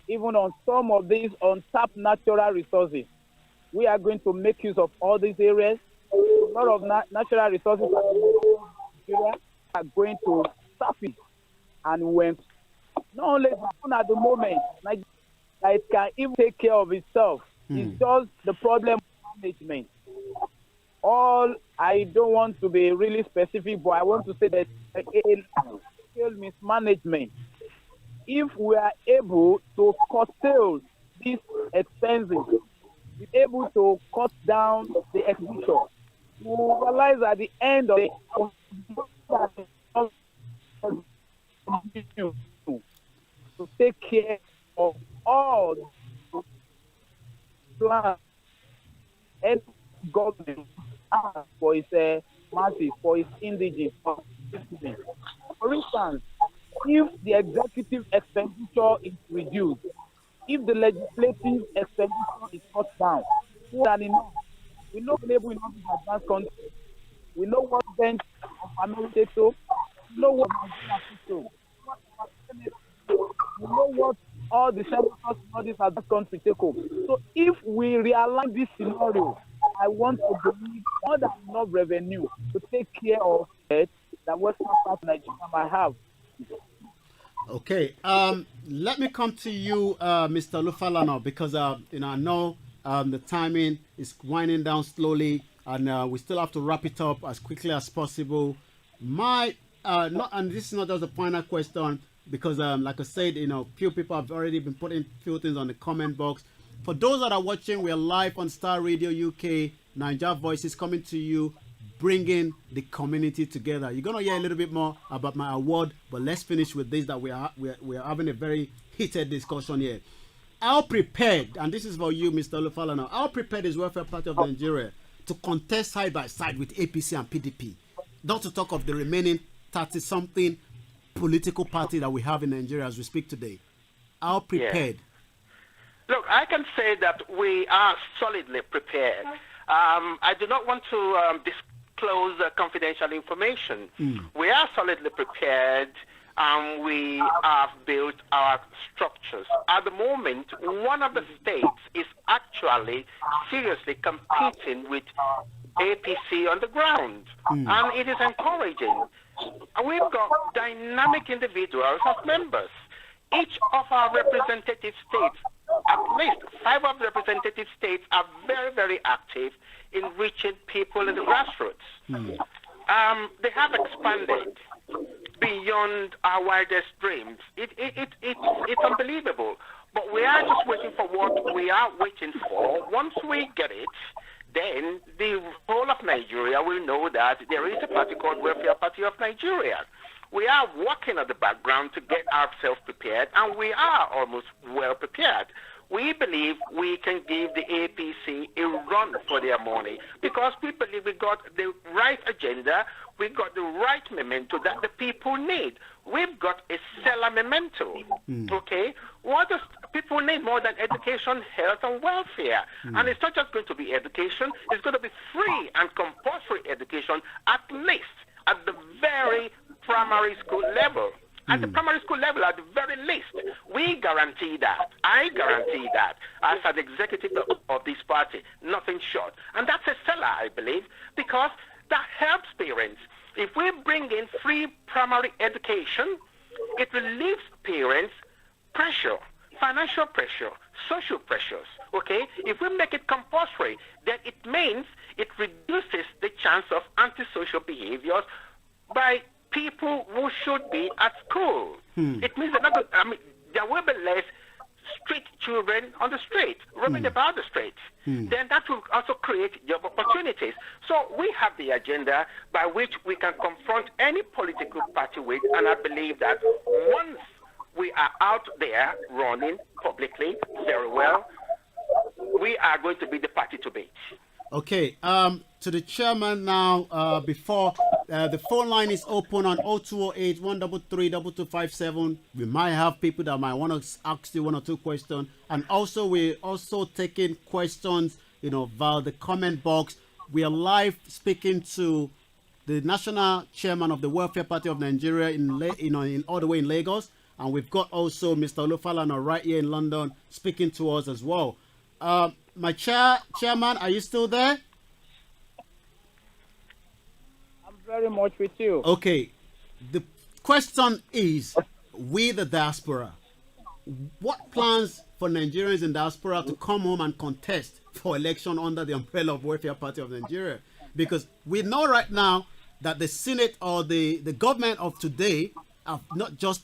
even on some of these untapped natural resources. We are going to make use of all these areas. A lot of natural resources are going to tap it. And when not only at the moment, like it can even take care of itself. It's just the problem of management. All I don't want to be really specific, but I want to say that mismanagement. If we are able to curtail these expenses, be able to cut down the expenditure, we realize at the end of to take care of all plans and government for its masses, for its indigenous. For instance, if the executive expenditure is reduced, if the legislative expenditure is cut down, more than enough. We know labor in all these advanced countries. We know what bench of America so. We know what Nigeria so. We know what all the senators in all these advanced countries take home. So if we realign this scenario, I want to believe more than enough revenue to take care of it that Western part of Nigeria might have. Okay, let me come to you, Mr. Olufalana, because I know the timing is winding down slowly, and we still have to wrap it up as quickly as possible. And this is not just a final question, because like I said, few people have already been putting few things on the comment box. For those that are watching, we are live on Starr Radio UK, Niger Voices coming to you, bringing the community together. You're gonna hear a little bit more about my award, but let's finish with this. That we are having a very heated discussion here. How prepared, and this is for you, Mr. Olufalana, how prepared is Welfare Party of Nigeria to contest side by side with APC and PDP? Not to talk of the remaining 30-something political party that we have in Nigeria as we speak today. How prepared? Yeah. Look, I can say that we are solidly prepared. I do not want to disclose confidential information. We are solidly prepared, and we have built our structures. At the moment, one of the states is actually seriously competing with APC on the ground, and it is encouraging. We've got dynamic individuals as members. Each of our representative states, at least 5 of the representative states, are very, very active in reaching people in the grassroots. They have expanded beyond our wildest dreams. It's unbelievable. But we are just waiting for what we are waiting for. Once we get it, then the whole of Nigeria will know that there is a party called Welfare Party of Nigeria. We are working at the background to get ourselves prepared, and we are almost well prepared. We believe we can give the APC a run for their money because we believe we got the right agenda, we got the right memento that the people need. We've got a stellar memento, okay? What does people need more than education, health, and welfare? And it's not just going to be education, it's going to be free and compulsory education, at least at the very primary school level. At the primary school level, at the very least, we guarantee that. I guarantee that as an executive of this party, nothing short. And that's a seller, I believe, because that helps parents. If we bring in free primary education, it relieves parents pressure, financial pressure, social pressures, okay? If we make it compulsory, then it means it reduces the chance of antisocial behaviors by people who should be at school. It means that there will be less street children on the street, roaming about the street. Then that will also create job opportunities. So we have the agenda by which we can confront any political party with, and I believe that once we are out there running publicly very well, we are going to be the party to beat. Okay, to the chairman now, before the phone line is open on 0208 133 2257. We might have people that might want to ask you one or two questions. And also, we're also taking questions, via the comment box. We are live speaking to the national chairman of the Welfare Party of Nigeria in all the way in Lagos. And we've got also Mr. Olufalana right here in London speaking to us as well. My chairman, are you still there? I'm very much with you. Okay. The question is, we the diaspora, what plans for Nigerians in diaspora to come home and contest for election under the umbrella of Welfare Party of Nigeria? Because we know right now that the Senate or the government of today have not just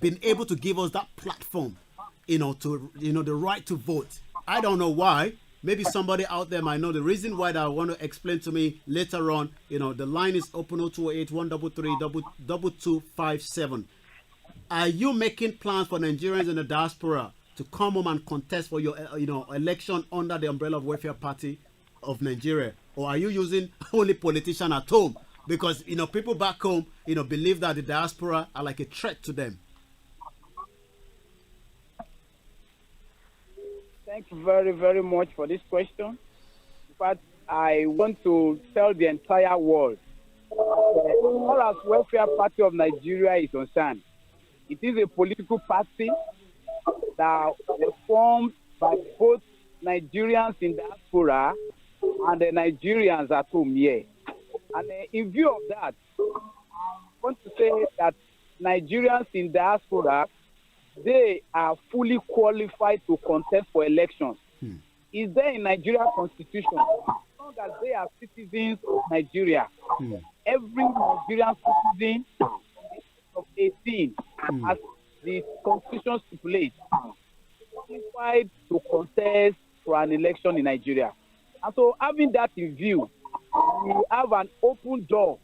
been able to give us that platform, to the right to vote. I don't know why. Maybe somebody out there might know the reason why that I want to explain to me later on. The line is open 0208 133 2257. Are you making plans for Nigerians in the diaspora to come home and contest for your election under the umbrella of Welfare Party of Nigeria? Or are you using only politicians at home? Because people back home believe that the diaspora are like a threat to them. Thank you very, very much for this question. In fact, I want to tell the entire world, as far as Welfare Party of Nigeria is concerned, it is a political party that was formed by both Nigerians in diaspora and the Nigerians at home here. And in view of that, I want to say that Nigerians in diaspora, they are fully qualified to contest for elections. Is there in Nigeria constitution? As long as they are citizens of Nigeria, every Nigerian citizen of 18, as the constitution stipulates, is qualified to contest for an election in Nigeria. And so, having that in view, we have an open door.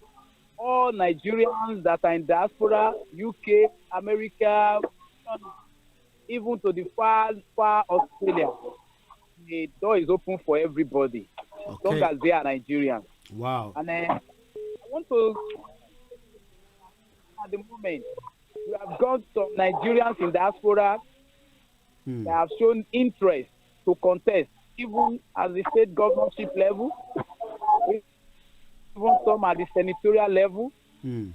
All Nigerians that are in diaspora, UK, America, even to the far Australia, the door is open for everybody, as long as they are Nigerians. Wow. And I want to, at the moment, we have got some Nigerians in diaspora that have shown interest to contest, even at the state governorship level, even some at the senatorial level.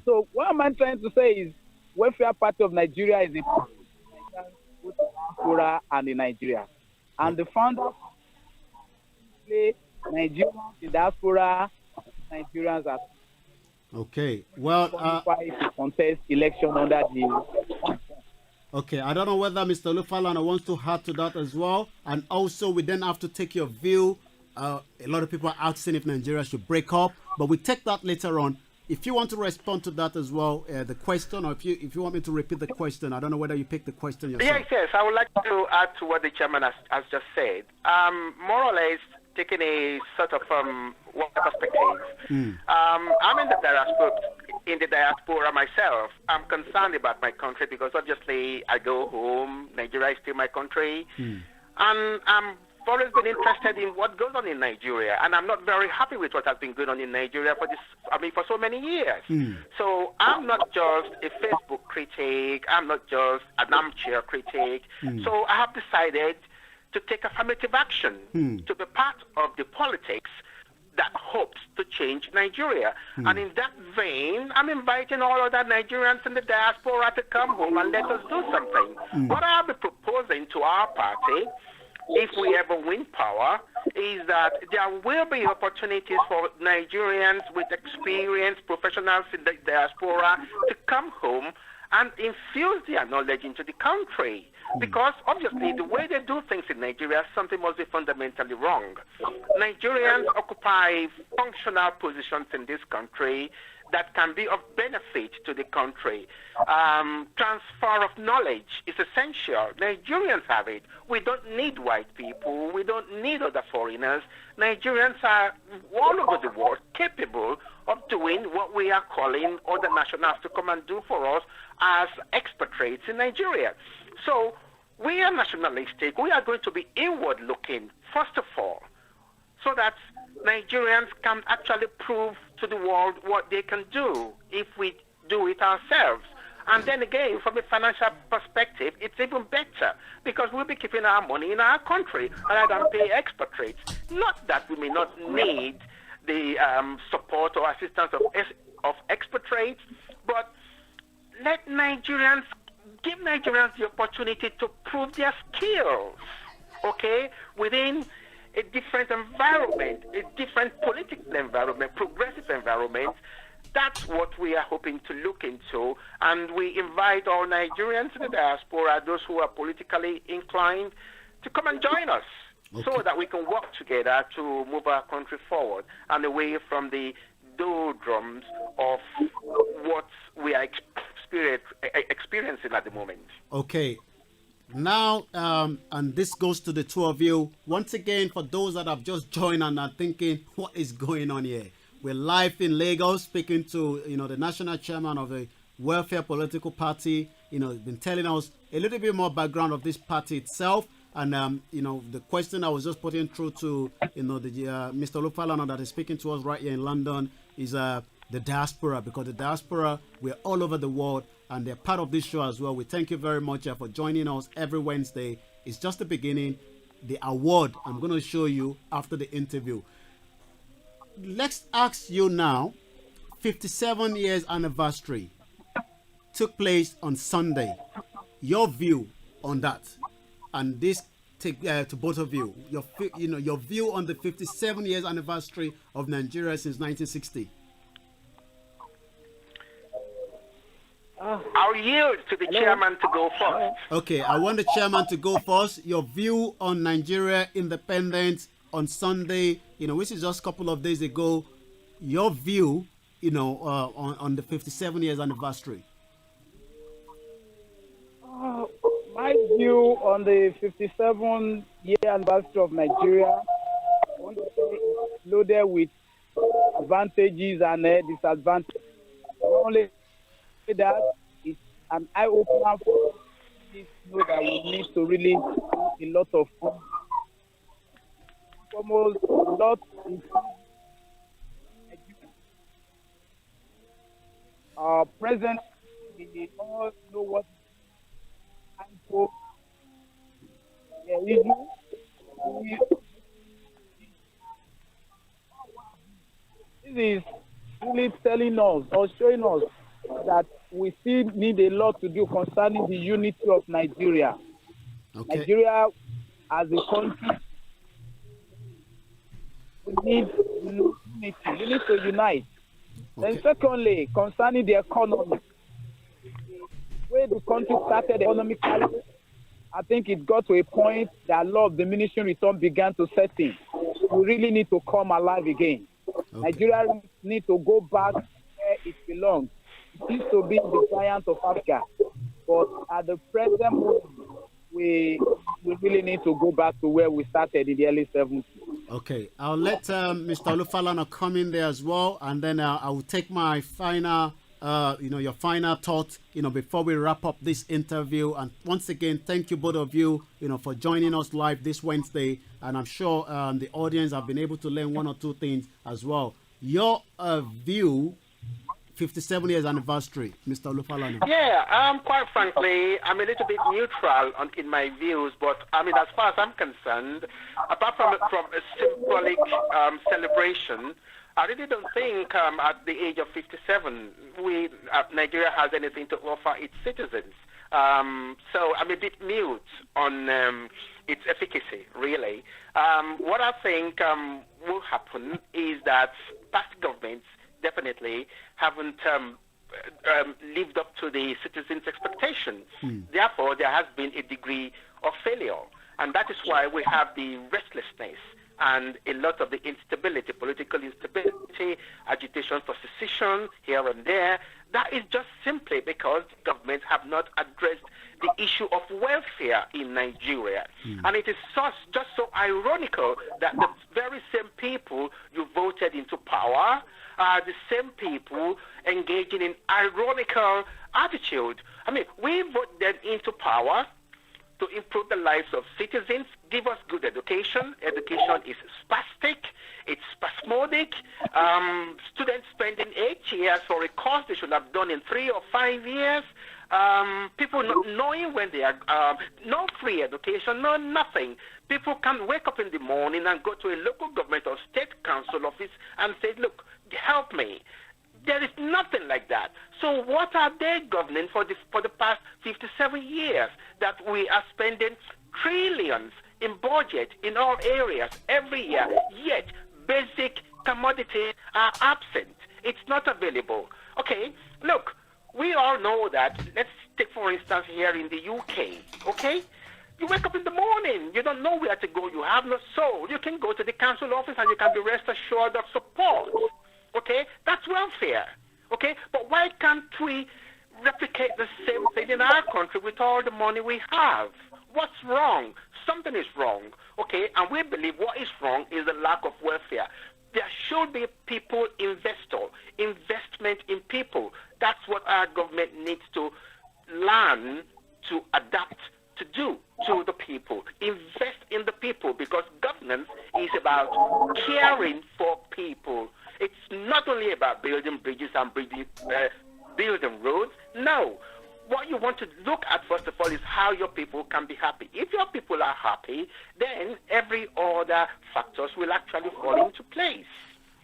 So what am I trying to say is, Welfare Party of Nigeria is a party in diaspora and in Nigeria. And the founders play Nigerians in diaspora, Nigerians are qualified to contest election under the. Okay, I don't know whether Mr. Olufalana wants to add to that as well. And also, we then have to take your view. A lot of people are asking if Nigeria should break up, but we take that later on. If you want to respond to that as well, the question, or if you want me to repeat the question, I don't know whether you picked the question yourself. Yes, I would like to add to what the chairman has just said. More or less, taking a sort of perspective. I'm in the diaspora myself. I'm concerned about my country because obviously I go home. Nigeria is still my country, and I'm always been interested in what goes on in Nigeria, and I'm not very happy with what has been going on in Nigeria for so many years. So I'm not just a Facebook critic, I'm not just an armchair critic. So I have decided to take affirmative action to be part of the politics that hopes to change Nigeria. And in that vein, I'm inviting all other Nigerians in the diaspora to come home and let us do something. What I'll be proposing to our party, if we ever win power, is that there will be opportunities for Nigerians with experience, professionals in the diaspora to come home and infuse their knowledge into the country. Because obviously the way they do things in Nigeria, something must be fundamentally wrong. Nigerians occupy functional positions in this country. that can be of benefit to the country. Transfer of knowledge is essential. Nigerians have it. We don't need white people. We don't need other foreigners. Nigerians are all over the world capable of doing what we are calling other nationals to come and do for us as expatriates in Nigeria. So we are nationalistic. We are going to be inward looking, first of all, so that Nigerians can actually prove to the world what they can do if we do it ourselves. And then again, from a financial perspective, it's even better because we'll be keeping our money in our country rather than pay expatriates. Not that we may not need the support or assistance of expatriates, but give Nigerians the opportunity to prove their skills, okay, within a different environment, a different political environment, progressive environment. That's what we are hoping to look into, and we invite all Nigerians in the diaspora, those who are politically inclined, to come and join us so that we can work together to move our country forward and away from the doldrums of what we are experiencing at the moment. Okay. Now, and this goes to the two of you. Once again, for those that have just joined and are thinking, what is going on here? We're live in Lagos speaking to, the national chairman of the Welfare Political Party. Been telling us a little bit more background of this party itself. And, the question I was just putting through to, Mr. Olufalana that is speaking to us right here in London is the diaspora, because the diaspora, we're all over the world and they're part of this show as well. We thank you very much for joining us every Wednesday. It's just the beginning. The award I'm going to show you after the interview. Let's ask you now, 57 years anniversary took place on Sunday. Your view on that, and this to both of you. Your view on the 57 years anniversary of Nigeria since 1960. I'll yield to the chairman to go first. Okay, I want the chairman to go first. Your view on Nigeria independence on Sunday, which is just a couple of days ago. Your view, on the 57 years anniversary. My view on the 57-year anniversary of Nigeria, I want to say it's loaded with advantages and disadvantages. Not only that, it's an eye-opener for us to know that we need to really do a lot of almost a lot in present. We all know what this is really telling us or showing us that we still need a lot to do concerning the unity of Nigeria. Okay. Nigeria as a country, we need unity. We need to unite. Okay. Then secondly, concerning the economy, where the country started economically, I think it got to a point that a lot of diminishing return began to set in. We really need to come alive again. Okay. Nigeria needs to go back where it belongs. It used to be the giant of Africa, but at the present moment, we really need to go back to where we started in the early 70s. Okay, I'll let Mr. Olufalana come in there as well, and then I will take my final, your final thought, before we wrap up this interview. And once again, thank you both of you, for joining us live this Wednesday. And I'm sure the audience have been able to learn one or two things as well. Your view. 57 years anniversary, Mr. Olufalana. Yeah, quite frankly, I'm a little bit neutral in my views, but as far as I'm concerned, apart from a symbolic celebration, I really don't think at the age of 57, Nigeria has anything to offer its citizens. So I'm a bit mute on its efficacy, really. What I think will happen is that past governments definitely haven't lived up to the citizens' expectations. Therefore, there has been a degree of failure. And that is why we have the restlessness and a lot of the instability, political instability, agitation for secession here and there. That is just simply because governments have not addressed the issue of welfare in Nigeria. And it is just so ironical that the very same people you voted into power are the same people engaging in ironical attitude. I mean, we vote them into power to improve the lives of citizens, give us good education. Education is spastic, it's spasmodic. Students spending 8 years for a course they should have done in 3 or 5 years. People not knowing when they are, no free education, no nothing. People can wake up in the morning and go to a local government or state council office and say, look, help me. There is nothing like that. So what are they governing for the past 57 years that we are spending trillions in budget in all areas every year, yet basic commodities are absent. It's not available. Okay, look, we all know that. Let's take, for instance, here in the UK, okay? You wake up in the morning, you don't know where to go, you have no soul. You can go to the council office and you can be rest assured of support. Okay, that's welfare. Okay, but why can't we replicate the same thing in our country with all the money we have? What's wrong? Something is wrong. Okay, and we believe what is wrong is the lack of welfare. There should be people investment in people. That's what our government needs to learn to adapt to do to the people. Invest in the people, because governance is about caring for people. It's not only about building bridges and building roads. No. What you want to look at, first of all, is how your people can be happy. If your people are happy, then every other factors will actually fall into place.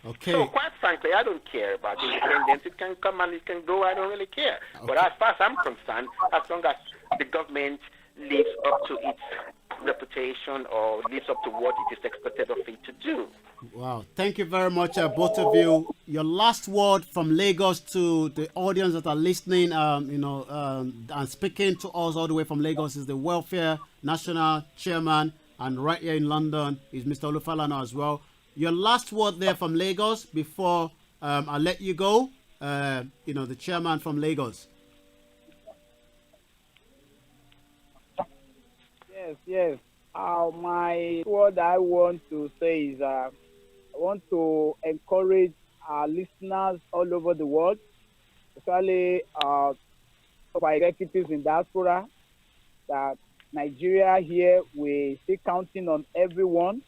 Okay. So quite frankly, I don't care about independence. It can come and it can go. I don't really care. Okay. But as far as I'm concerned, as long as the government lives up to its reputation or lives up to what it is expected of it to do. Wow. Thank you very much, both of you. Your last word from Lagos to the audience that are listening, and speaking to us all the way from Lagos is the Welfare National Chairman, and right here in London is Mr. Olufalana as well. Your last word there from Lagos before I let you go, the chairman from Lagos. Yes. My word I want to say is I want to encourage our listeners all over the world, especially our executives in diaspora, that Nigeria here, we still counting on everyone.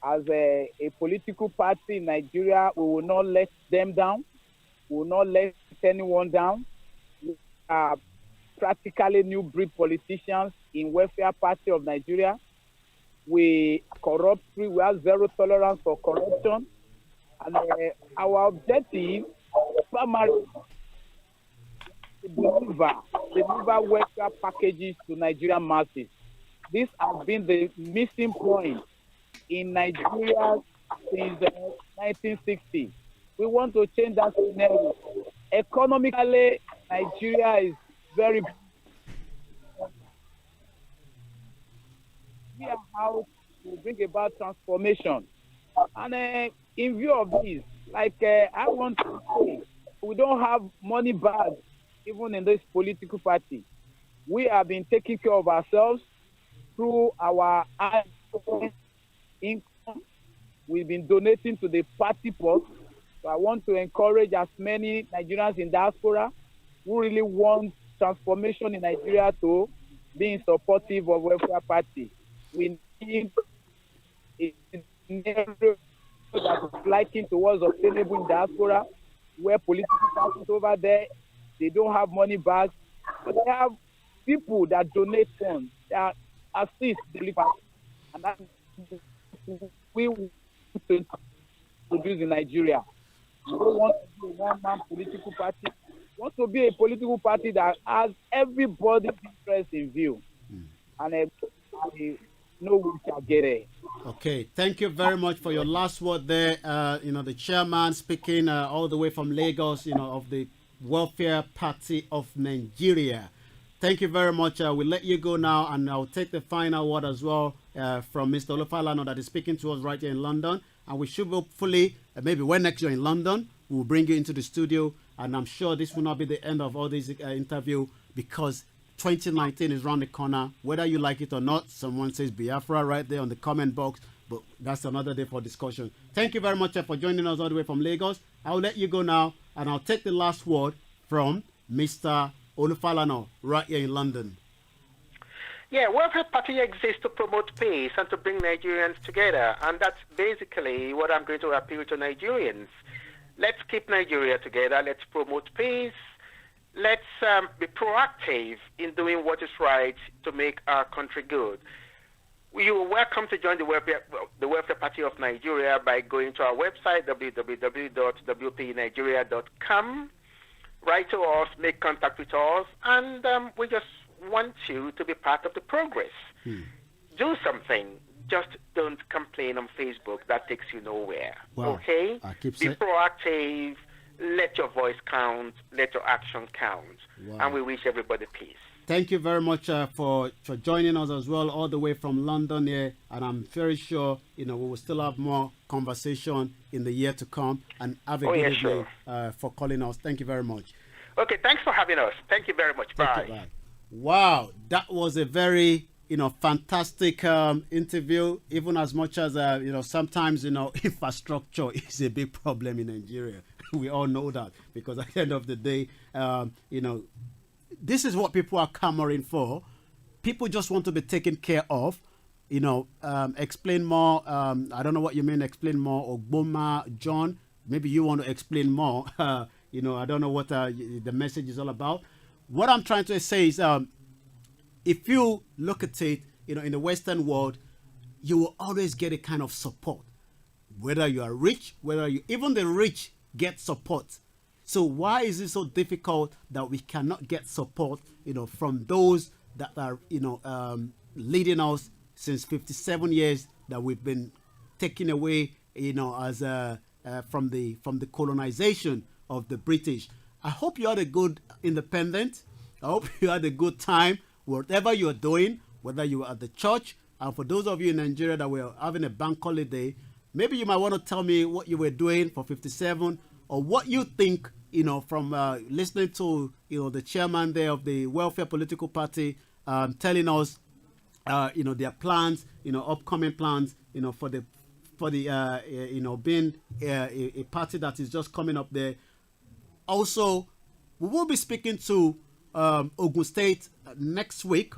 As a political party in Nigeria, we will not let them down. We will not let anyone down. We are practically new breed politicians in Welfare Party of Nigeria. We corrupt-free. We have zero tolerance for corruption. And our objective, primarily, to deliver welfare packages to Nigerian masses. This has been the missing point in Nigeria since 1960. We want to change that scenario. Economically, Nigeria is very clear how to bring about transformation. And in view of this, I want to say, we don't have money bags, even in this political party. We have been taking care of ourselves through our income. We've been donating to the party pot. So I want to encourage as many Nigerians in diaspora who really want transformation in Nigeria to be supportive of Welfare Party. We need a scenario that is liking towards obtainable in diaspora, where political parties over there, they don't have money bags, but they have people that donate funds, that assist the party. And that's we want to produce in Nigeria. We don't want to be a one-man political party. We want to be a political party that has everybody's interest in view. And no one shall get it. Okay, thank you very much for your last word there. The chairman speaking all the way from Lagos, of the Welfare Party of Nigeria. Thank you very much. We'll let you go now, and I'll take the final word as well from Mr. Olufalana that is speaking to us right here in London. and we should hopefully, maybe when next you're in London, we'll bring you into the studio. And I'm sure this will not be the end of all this interview, because 2019 is around the corner. Whether you like it or not, someone says Biafra right there on the comment box, but that's another day for discussion. Thank you very much for joining us all the way from Lagos. I'll let you go now, and I'll take the last word from Mr. Olufalana right here in London. Yeah, Welfare Party exists to promote peace and to bring Nigerians together, and that's basically what I'm going to appeal to Nigerians. Let's keep Nigeria together. Let's promote peace. Let's be proactive in doing what is right to make our country good. You are welcome to join the Welfare Party of Nigeria by going to our website, www.wpnigeria.com. Write to us, make contact with us, and we just want you to be part of the progress. Do something. Just don't complain on Facebook. That takes you nowhere. Wow. Okay? Be proactive. Let your voice count. Let your action count. Wow. And we wish everybody peace. Thank you very much for joining us as well, all the way from London here. And I'm very sure, we will still have more conversation in the year to come. And have a good evening for calling us. Thank you very much. Okay, thanks for having us. Thank you very much. Bye. Bye. Wow, that was a very, fantastic interview, even as much as, sometimes, infrastructure is a big problem in Nigeria. We all know that, because at the end of the day, this is what people are clamoring for. People just want to be taken care of. Explain more. I don't know what you mean, explain more. Ogboma, John, maybe you want to explain more. I don't know what the message is all about. What I'm trying to say is, if you look at it, in the Western world, you will always get a kind of support. Whether you are rich, even the rich get support. So why is it so difficult that we cannot get support, from those that are, leading us since 57 years that we've been taken away, as from the colonization of the British. I hope you had a good independence. I hope you had a good time, whatever you're doing, whether you were at the church. And for those of you in Nigeria that were having a bank holiday, maybe you might want to tell me what you were doing for 57, or what you think, from listening to, the chairman there of the Welfare Political Party, telling us, their plans, upcoming plans, for the being a party that is just coming up there. Also, we will be speaking to Ogun State next week.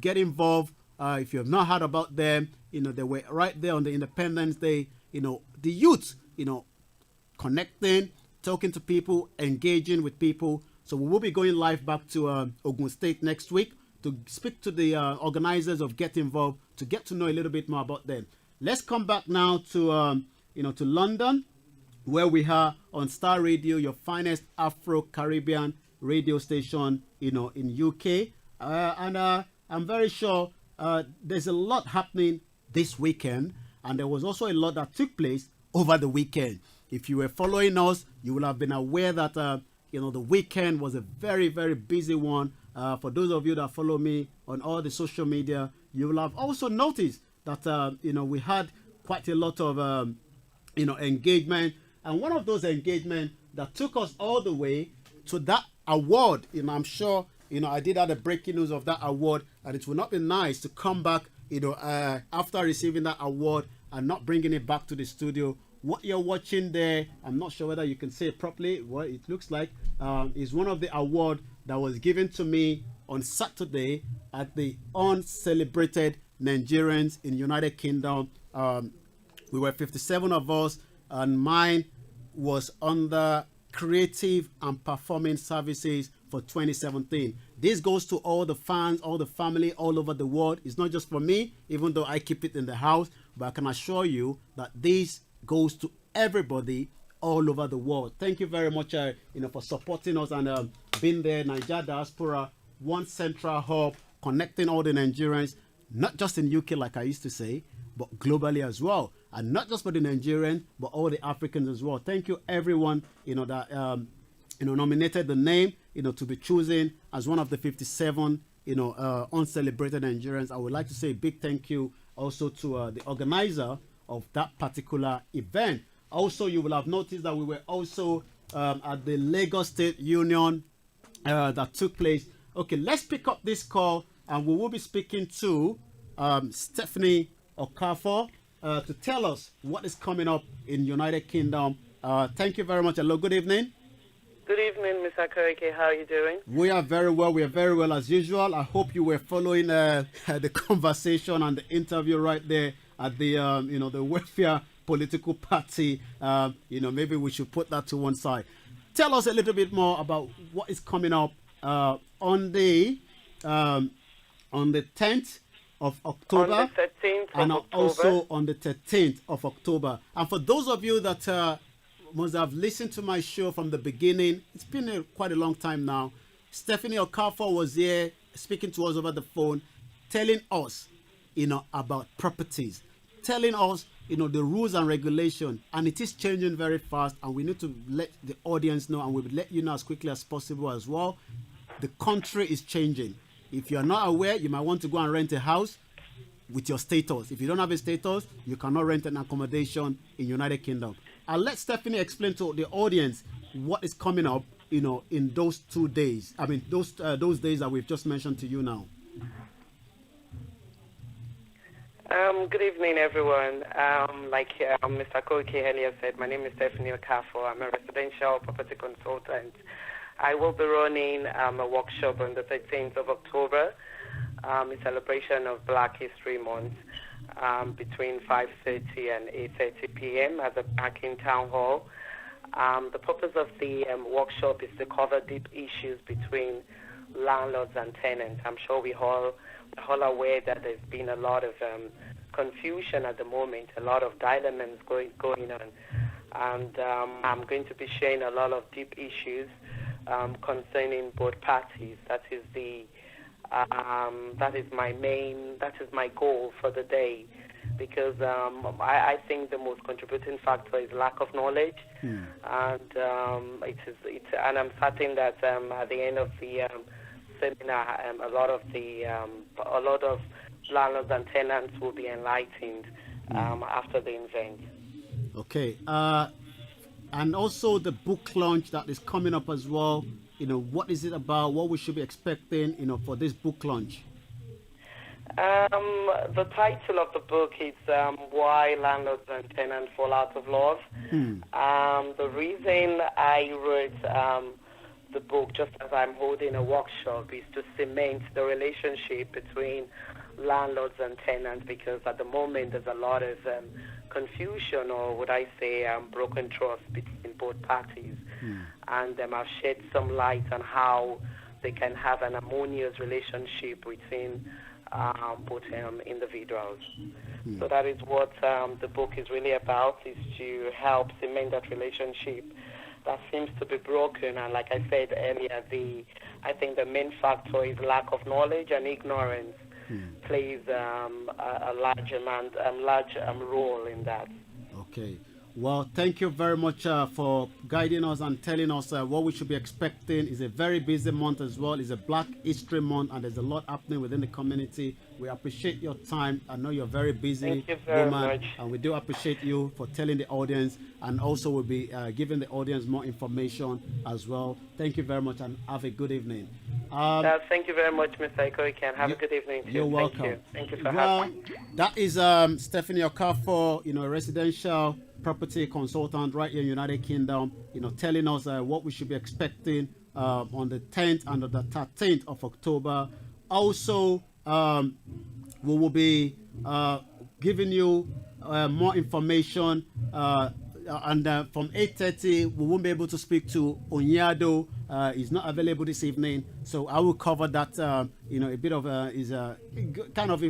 Get involved. If you have not heard about them, they were right there on the Independence Day. The youth, connecting, talking to people, engaging with people. So we will be going live back to Ogun State next week to speak to the organizers of Get Involved, to get to know a little bit more about them. Let's come back now to to London, where we are on Starr Radio, your finest Afro-Caribbean radio station, in UK. And I'm very sure there's a lot happening this weekend, and there was also a lot that took place over the weekend. If you were following us, you will have been aware that, the weekend was a very, very busy one. For those of you that follow me on all the social media, you will have also noticed that, we had quite a lot of, engagement. And one of those engagements that took us all the way to that award, I'm sure, I did have the breaking news of that award, and it would not be nice to come back, after receiving that award and not bringing it back to the studio. What you're watching there, I'm not sure whether you can say it properly. What it looks like is one of the awards that was given to me on Saturday at the Uncelebrated Nigerians in United Kingdom. We were 57 of us, and mine was under Creative and Performing Services for 2017. This goes to all the fans, all the family all over the world. It's not just for me, even though I keep it in the house, but I can assure you that this goes to everybody all over the world. Thank you very much, for supporting us and being there. Niger Diaspora, one central hub, connecting all the Nigerians, not just in UK like I used to say, but globally as well. And not just for the Nigerians, but all the Africans as well. Thank you, everyone, that nominated the name, to be chosen as one of the 57, uncelebrated Nigerians. I would like to say a big thank you also to the organizer of that particular event. Also, you will have noticed that we were also at the Lagos State Union that took place. Okay, let's pick up this call, and we will be speaking to Stephanie Okafor to tell us what is coming up in United Kingdom. Thank you very much. Hello, good evening. Good evening, Mr. Koiki. How are you doing? We are very well. We are very well as usual. I hope you were following the conversation and the interview right there at the the Welfare Political Party. Maybe we should put that to one side. Tell us a little bit more about what is coming up on the 10th of October, on the 13th and of October. Also on the 13th of October. And for those of you that must have listened to my show from the beginning, it's been quite a long time now. Stephanie Okafor was here speaking to us over the phone, telling us, about properties, telling us, the rules and regulation, and it is changing very fast, and we need to let the audience know, and we'll let you know as quickly as possible as well. The country is changing. If you're not aware, you might want to go and rent a house with your status. If you don't have a status, you cannot rent an accommodation in United Kingdom. I'll let Stephanie explain to the audience what is coming up, in those 2 days. I mean, those days that we've just mentioned to you now. Good evening, everyone. Like Mr. Koiki earlier said, my name is Stephanie Okafor. I'm a residential property consultant. I will be running a workshop on the 13th of October, in celebration of Black History Month, between 5:30 and 8:30 p.m. at the Parking Town Hall. The purpose of the workshop is to cover deep issues between landlords and tenants. I'm sure we're all aware that there's been a lot of confusion at the moment, a lot of dilemmas going on, and I'm going to be sharing a lot of deep issues concerning both parties. That is my goal for the day, because I think the most contributing factor is lack of knowledge, and I'm certain that at the end of the seminar, a lot of landlords and tenants will be enlightened after the event. Okay, and also the book launch that is coming up as well. What is it about? What we should be expecting, for this book launch? The title of the book is Why Landlords and Tenants Fall Out of Love. The reason I wrote the book, just as I'm holding a workshop, is to cement the relationship between landlords and tenants, because at the moment there's a lot of confusion, or would I say broken trust between both parties. And I've shed some light on how they can have an harmonious relationship between both individuals. So that is what the book is really about, is to help cement that relationship that seems to be broken. And like I said earlier, I think the main factor is lack of knowledge, and ignorance plays a large role in that. Okay. Well, thank you very much for guiding us and telling us what we should be expecting. It's a very busy month as well. It's a Black History Month, and there's a lot happening within the community. We appreciate your time. I know you're very busy. Thank you very much. And we do appreciate you for telling the audience, and also we'll be giving the audience more information as well. Thank you very much, and have a good evening. Thank you very much, Mr. Koiki, and have a good evening too. You're welcome. Thank you for having me. That is Stephanie Okafor, a residential property consultant right here in United Kingdom, telling us what we should be expecting on the 10th and the 13th of October. Also, we will be giving you more information, and from 8:30 we won't be able to speak to Onyado. He's not available this evening, so I will cover that. A bit of kind of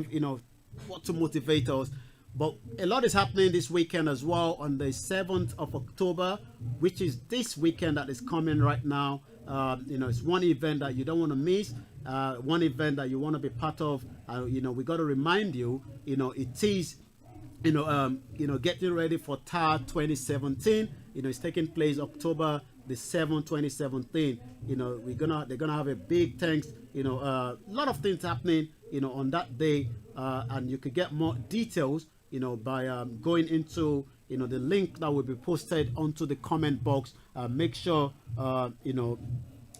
what to motivate us. But a lot is happening this weekend as well, on the 7th of October, which is this weekend that is coming right now. It's one event that you don't want to miss, one event that you want to be part of. We got to remind you, it is, getting ready for TAR 2017. It's taking place October the 7th, 2017. They're gonna have a big thanks. A lot of things happening, on that day, and you could get more details, by going into, the link that will be posted onto the comment box. Make sure,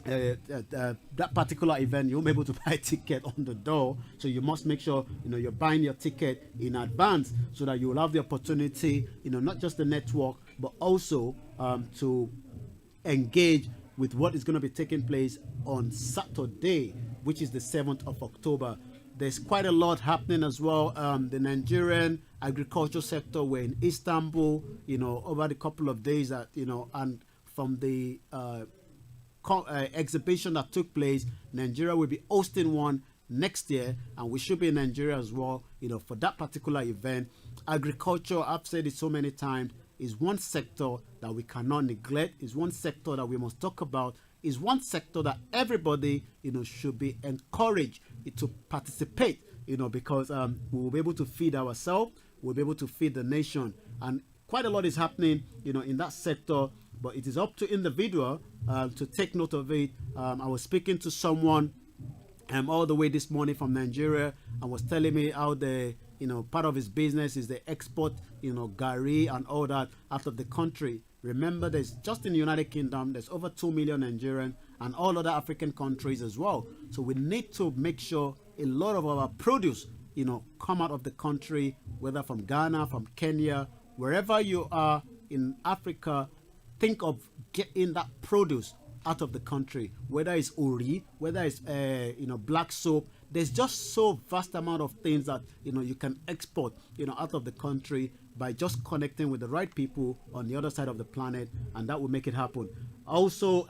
that particular event, you'll be able to buy a ticket on the door. So you must make sure, you're buying your ticket in advance so that you will have the opportunity, not just the network, but also to engage with what is going to be taking place on Saturday, which is the 7th of October. There's quite a lot happening as well. The Nigerian agriculture sector were in Istanbul, over the couple of days that, and from the exhibition that took place, Nigeria will be hosting one next year, and we should be in Nigeria as well, for that particular event. Agriculture, I've said it so many times, is one sector that we cannot neglect, is one sector that we must talk about, is one sector that everybody, should be encouraged to participate, because we will be able to feed ourselves, we'll be able to feed the nation, and quite a lot is happening, in that sector. But it is up to individual to take note of it. I was speaking to someone all the way this morning from Nigeria, and was telling me how the part of his business is the export gari and all that out of the country. Remember, there's just in the United Kingdom there's over 2 million Nigerians and all other African countries as well. So we need to make sure a lot of our produce come out of the country, whether from Ghana, from Kenya, wherever you are in Africa. Think of getting that produce out of the country, whether it's ori, whether it's black soap. There's just so vast amount of things that you can export out of the country by just connecting with the right people on the other side of the planet, and that will make it happen. Also,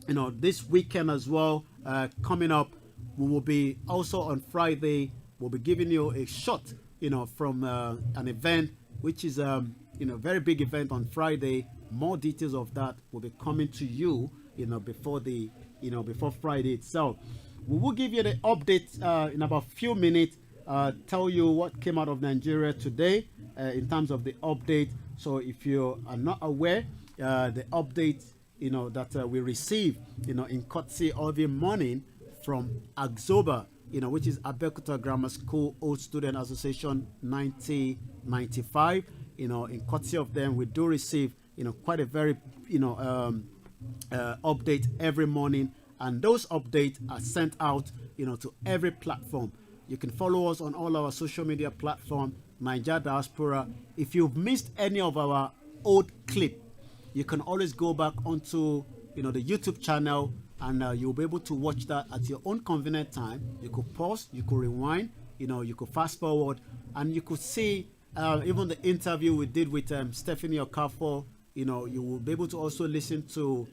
this weekend as well, coming up, we will be also on Friday. We'll be giving you a shot, from an event which is very big event on Friday. More details of that will be coming to you, before Friday itself. We will give you the update in about a few minutes. Tell you what came out of Nigeria today in terms of the update. So if you are not aware, the update that we received in courtesy of the morning from Agzoba, which is Abeokuta Grammar School Old Student Association 1995. In courtesy of them, we do receive quite a very update every morning, and those updates are sent out to every platform. You can follow us on all our social media platforms, Niger Diaspora. If you've missed any of our old clip, you can always go back onto the YouTube channel, and you'll be able to watch that at your own convenient time. You could pause, you could rewind, you could fast forward, and you could see even the interview we did with Stephanie Okafor. You will be able to also listen to,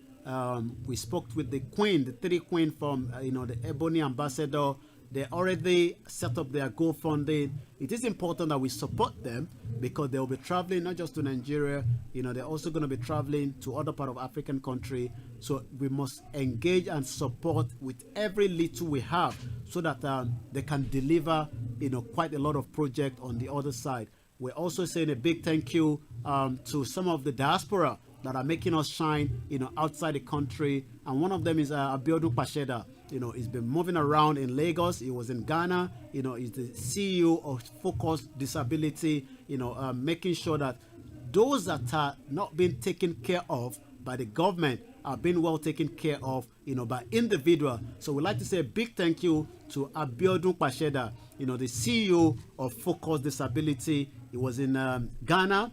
we spoke with the queen, the three queen from, the Ebony Ambassador. They already set up their GoFundMe. It is important that we support them because they will be traveling not just to Nigeria, they're also going to be traveling to other part of African country. So we must engage and support with every little we have so that they can deliver, quite a lot of project on the other side. We're also saying a big thank you to some of the diaspora that are making us shine, outside the country. And one of them is Abiodun Pasheda. He's been moving around in Lagos. He was in Ghana. He's the CEO of Focus Disability, making sure that those that are not being taken care of by the government are being well taken care of, by individual. So we'd like to say a big thank you to Abiodun Pasheda, the CEO of Focus Disability. He was in Ghana,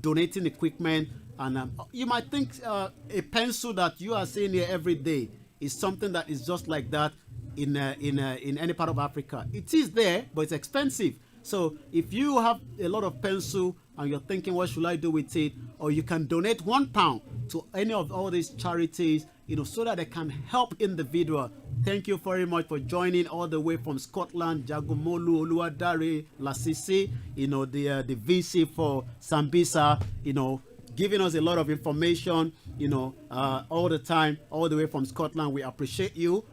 donating equipment. And you might think a pencil that you are seeing here every day is something that is just like that in any part of Africa. It is there, but it's expensive. So if you have a lot of pencil and you're thinking, what should I do with it? Or you can donate £1 to any of all these charities, so that they can help individual. Thank you very much for joining all the way from Scotland, Jagomolu, Oluwadare, Lasisi, the VC for Sambisa, giving us a lot of information, all the time, all the way from Scotland. We appreciate you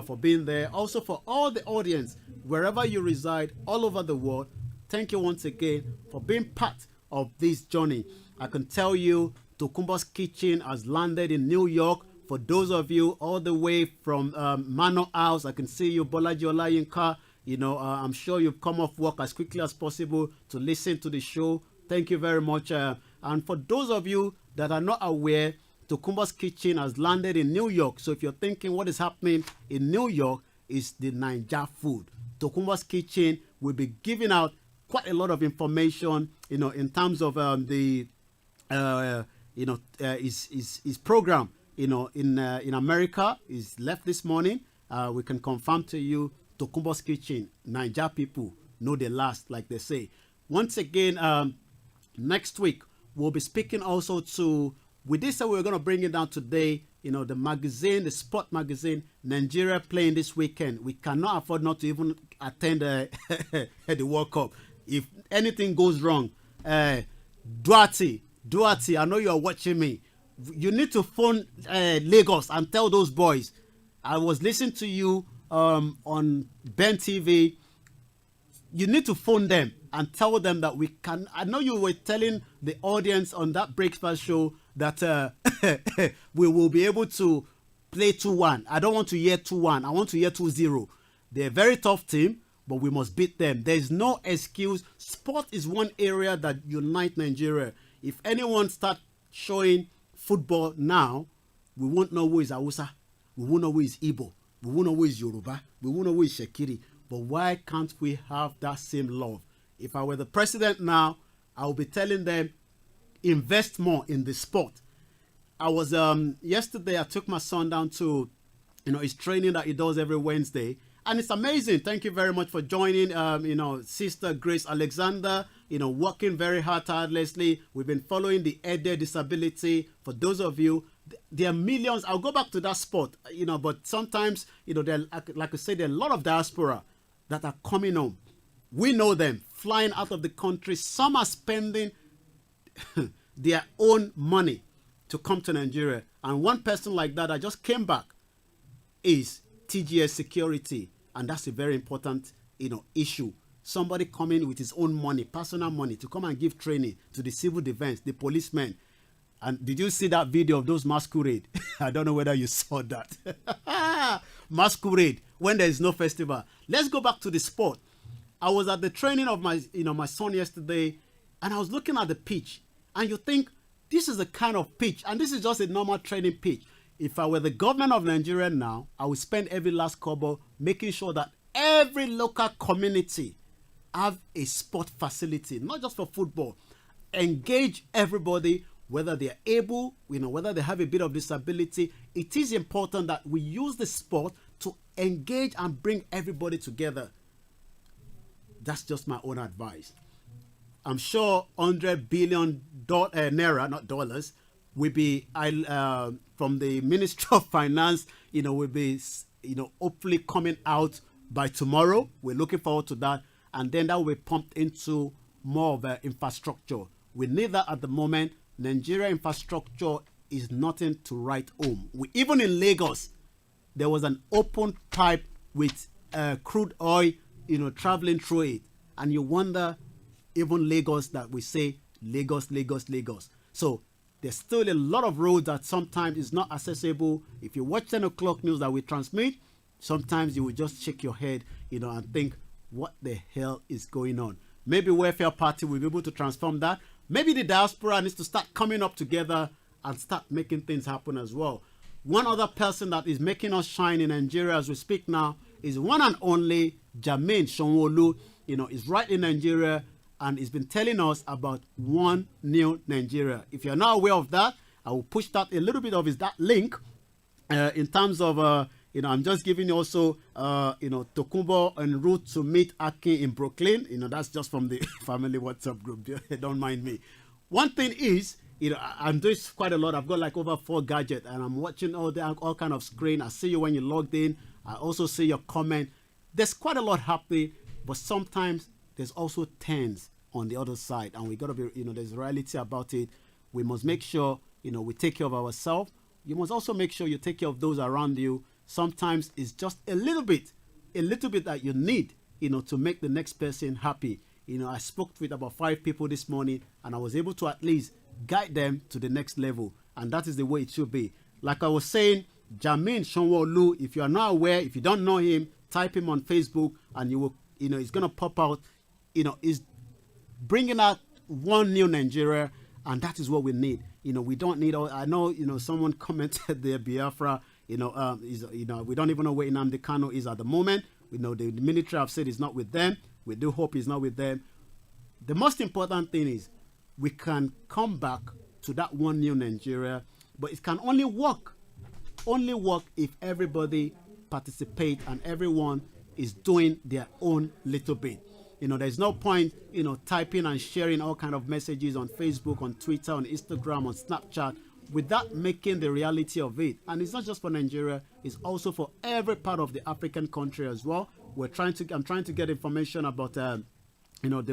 for being there. Also for all the audience, wherever you reside, all over the world, thank you once again for being part of this journey. I can tell you, Tokumbo's Kitchen has landed in New York. For those of you all the way from Manor House, I can see you, Bolaji Olayinka, I'm sure you've come off work as quickly as possible to listen to the show. Thank you very much. And for those of you that are not aware, Tokumbo's Kitchen has landed in New York. So if you're thinking what is happening in New York is the Naija food. Tokumbo's Kitchen will be giving out quite a lot of information, in terms of his program, in America is left this morning. We can confirm to you, Tokumbo's Kitchen, Naija people know the last, like they say. Once again, next week we'll be speaking also to. With this, we're going to bring it down today. The magazine, the sport magazine, Nigeria playing this weekend. We cannot afford not to even attend the World Cup. If anything goes wrong, Duarte, I know you are watching me. You need to phone Lagos and tell those boys. I was listening to you on Ben TV. You need to phone them and tell them that we can. I know you were telling the audience on that breakfast show that we will be able to play 2-1. I don't want to hear 2-1. I want to hear 2-0. They're a very tough team, but we must beat them. There's no excuse. Sport is one area that unites Nigeria. If anyone starts showing football now, we won't know who is Hausa. We won't know who is Igbo. We won't know who is Yoruba. We won't know who is Shekiri. But why can't we have that same love? If I were the president now, I would be telling them, invest more in the sport. I was yesterday, I took my son down to his training that he does every Wednesday, and it's amazing. Thank you very much for joining. Sister Grace Alexander, working very hard, tirelessly. We've been following the Ede disability. For those of you, there are millions. I'll go back to that sport, but sometimes, there, like I said, there are a lot of diaspora that are coming home. We know them flying out of the country. Some are spending their own money to come to Nigeria. And one person like that just came back is TGS Security. And that's a very important, issue. Somebody coming with his own money, personal money, to come and give training to the civil defense, the policemen. And did you see that video of those masquerade? I don't know whether you saw that. Masquerade, when there is no festival. Let's go back to the sport. I was at the training of my son yesterday, and I was looking at the pitch, and you think this is a kind of pitch, and this is just a normal training pitch. If I were the government of Nigeria now, I would spend every last kobo making sure that every local community have a sport facility, not just for football. Engage everybody, whether they are able, whether they have a bit of disability. It is important that we use the sport to engage and bring everybody together. That's just my own advice. I'm sure 100 billion naira, not dollars, will be from the Ministry of Finance. Will be hopefully coming out by tomorrow. We're looking forward to that, and then that will be pumped into more of infrastructure. We need that at the moment. Nigeria infrastructure is nothing to write home. Even in Lagos, there was an open pipe with crude oil, traveling through it. And you wonder, even Lagos, that we say Lagos. So there's still a lot of roads that sometimes is not accessible. If you watch 10 o'clock news that we transmit, sometimes you will just shake your head, and think, what the hell is going on? Maybe Welfare Party will be able to transform that. Maybe the diaspora needs to start coming up together and start making things happen as well. One other person that is making us shine in Nigeria as we speak now is one and only Jermaine Shonwolu. Is right in Nigeria, and he's been telling us about one new Nigeria. If you're not aware of that, I will push that a little bit of that link in terms of I'm just giving you also Tokumbo en route to meet Aki in Brooklyn. That's just from the family WhatsApp group. Don't mind me. One thing is, I'm doing quite a lot. I've got like over 4 gadgets, and I'm watching all kind of screen. I see you when you logged in. I also see your comment. There's quite a lot happening, but sometimes there's also tens on the other side, and we got to be, there's reality about it. We must make sure, we take care of ourselves. You must also make sure you take care of those around you. Sometimes it's just a little bit that you need, to make the next person happy. I spoke with about 5 people this morning, and I was able to at least guide them to the next level, and that is the way it should be. Like I was saying, Jermaine Shonwolu, if you are not aware, if you don't know him, type him on Facebook, and you will, it's going to pop out. Is bringing out one new Nigeria, and that is what we need. We don't need all. I know, someone commented there, Biafra. We don't even know where Nnamdi Kanu is at the moment. We know the military have said it's not with them. We do hope it's not with them. The most important thing is we can come back to that one new Nigeria, but it can only work if everybody participates and everyone is doing their own little bit. There's no point, typing and sharing all kind of messages on Facebook, on Twitter, on Instagram, on Snapchat, without making the reality of it. And it's not just for Nigeria, it's also for every part of the African country as well. I'm trying to get information about, the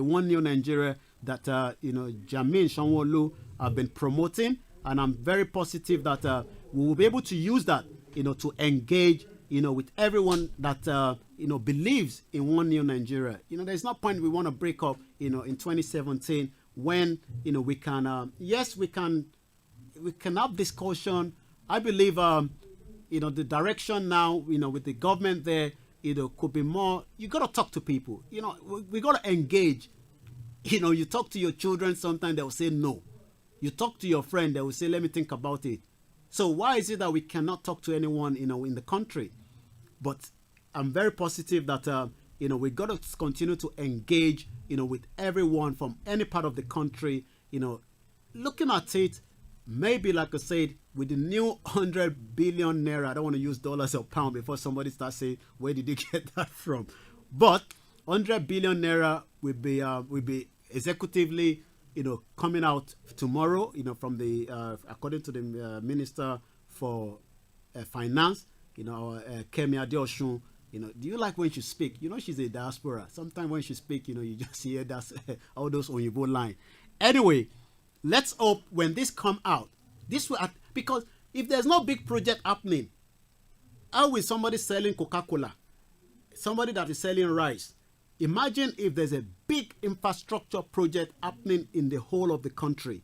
one new Nigeria that, Jamin Sanwo-Olu have been promoting. And I'm very positive that we will be able to use that, to engage, with everyone that, believes in one new Nigeria. There's no point we want to break up, in 2017 when, we can, we can have discussion. I believe, the direction now, with the government there, could be more. You got to talk to people. We got to engage. You talk to your children, sometimes they will say no. You talk to your friend, they will say, let me think about it. So why is it that we cannot talk to anyone, in the country? But I'm very positive that, we got to continue to engage, with everyone from any part of the country, looking at it. Maybe, like I said, with the new 100 billion naira, I don't want to use dollars or pound before somebody starts saying, where did you get that from? But 100 billion naira will be executively, coming out tomorrow, from the, according to the Minister for Finance, Kemi Adeosun. Do you like when she speak? She's a diaspora. Sometimes when she speak, you just hear that all those Oyinbo line. Anyway, let's hope when this come out, this will, because if there's no big project happening, how will somebody selling Coca-Cola, somebody that is selling rice? Imagine if there's a big infrastructure project happening in the whole of the country.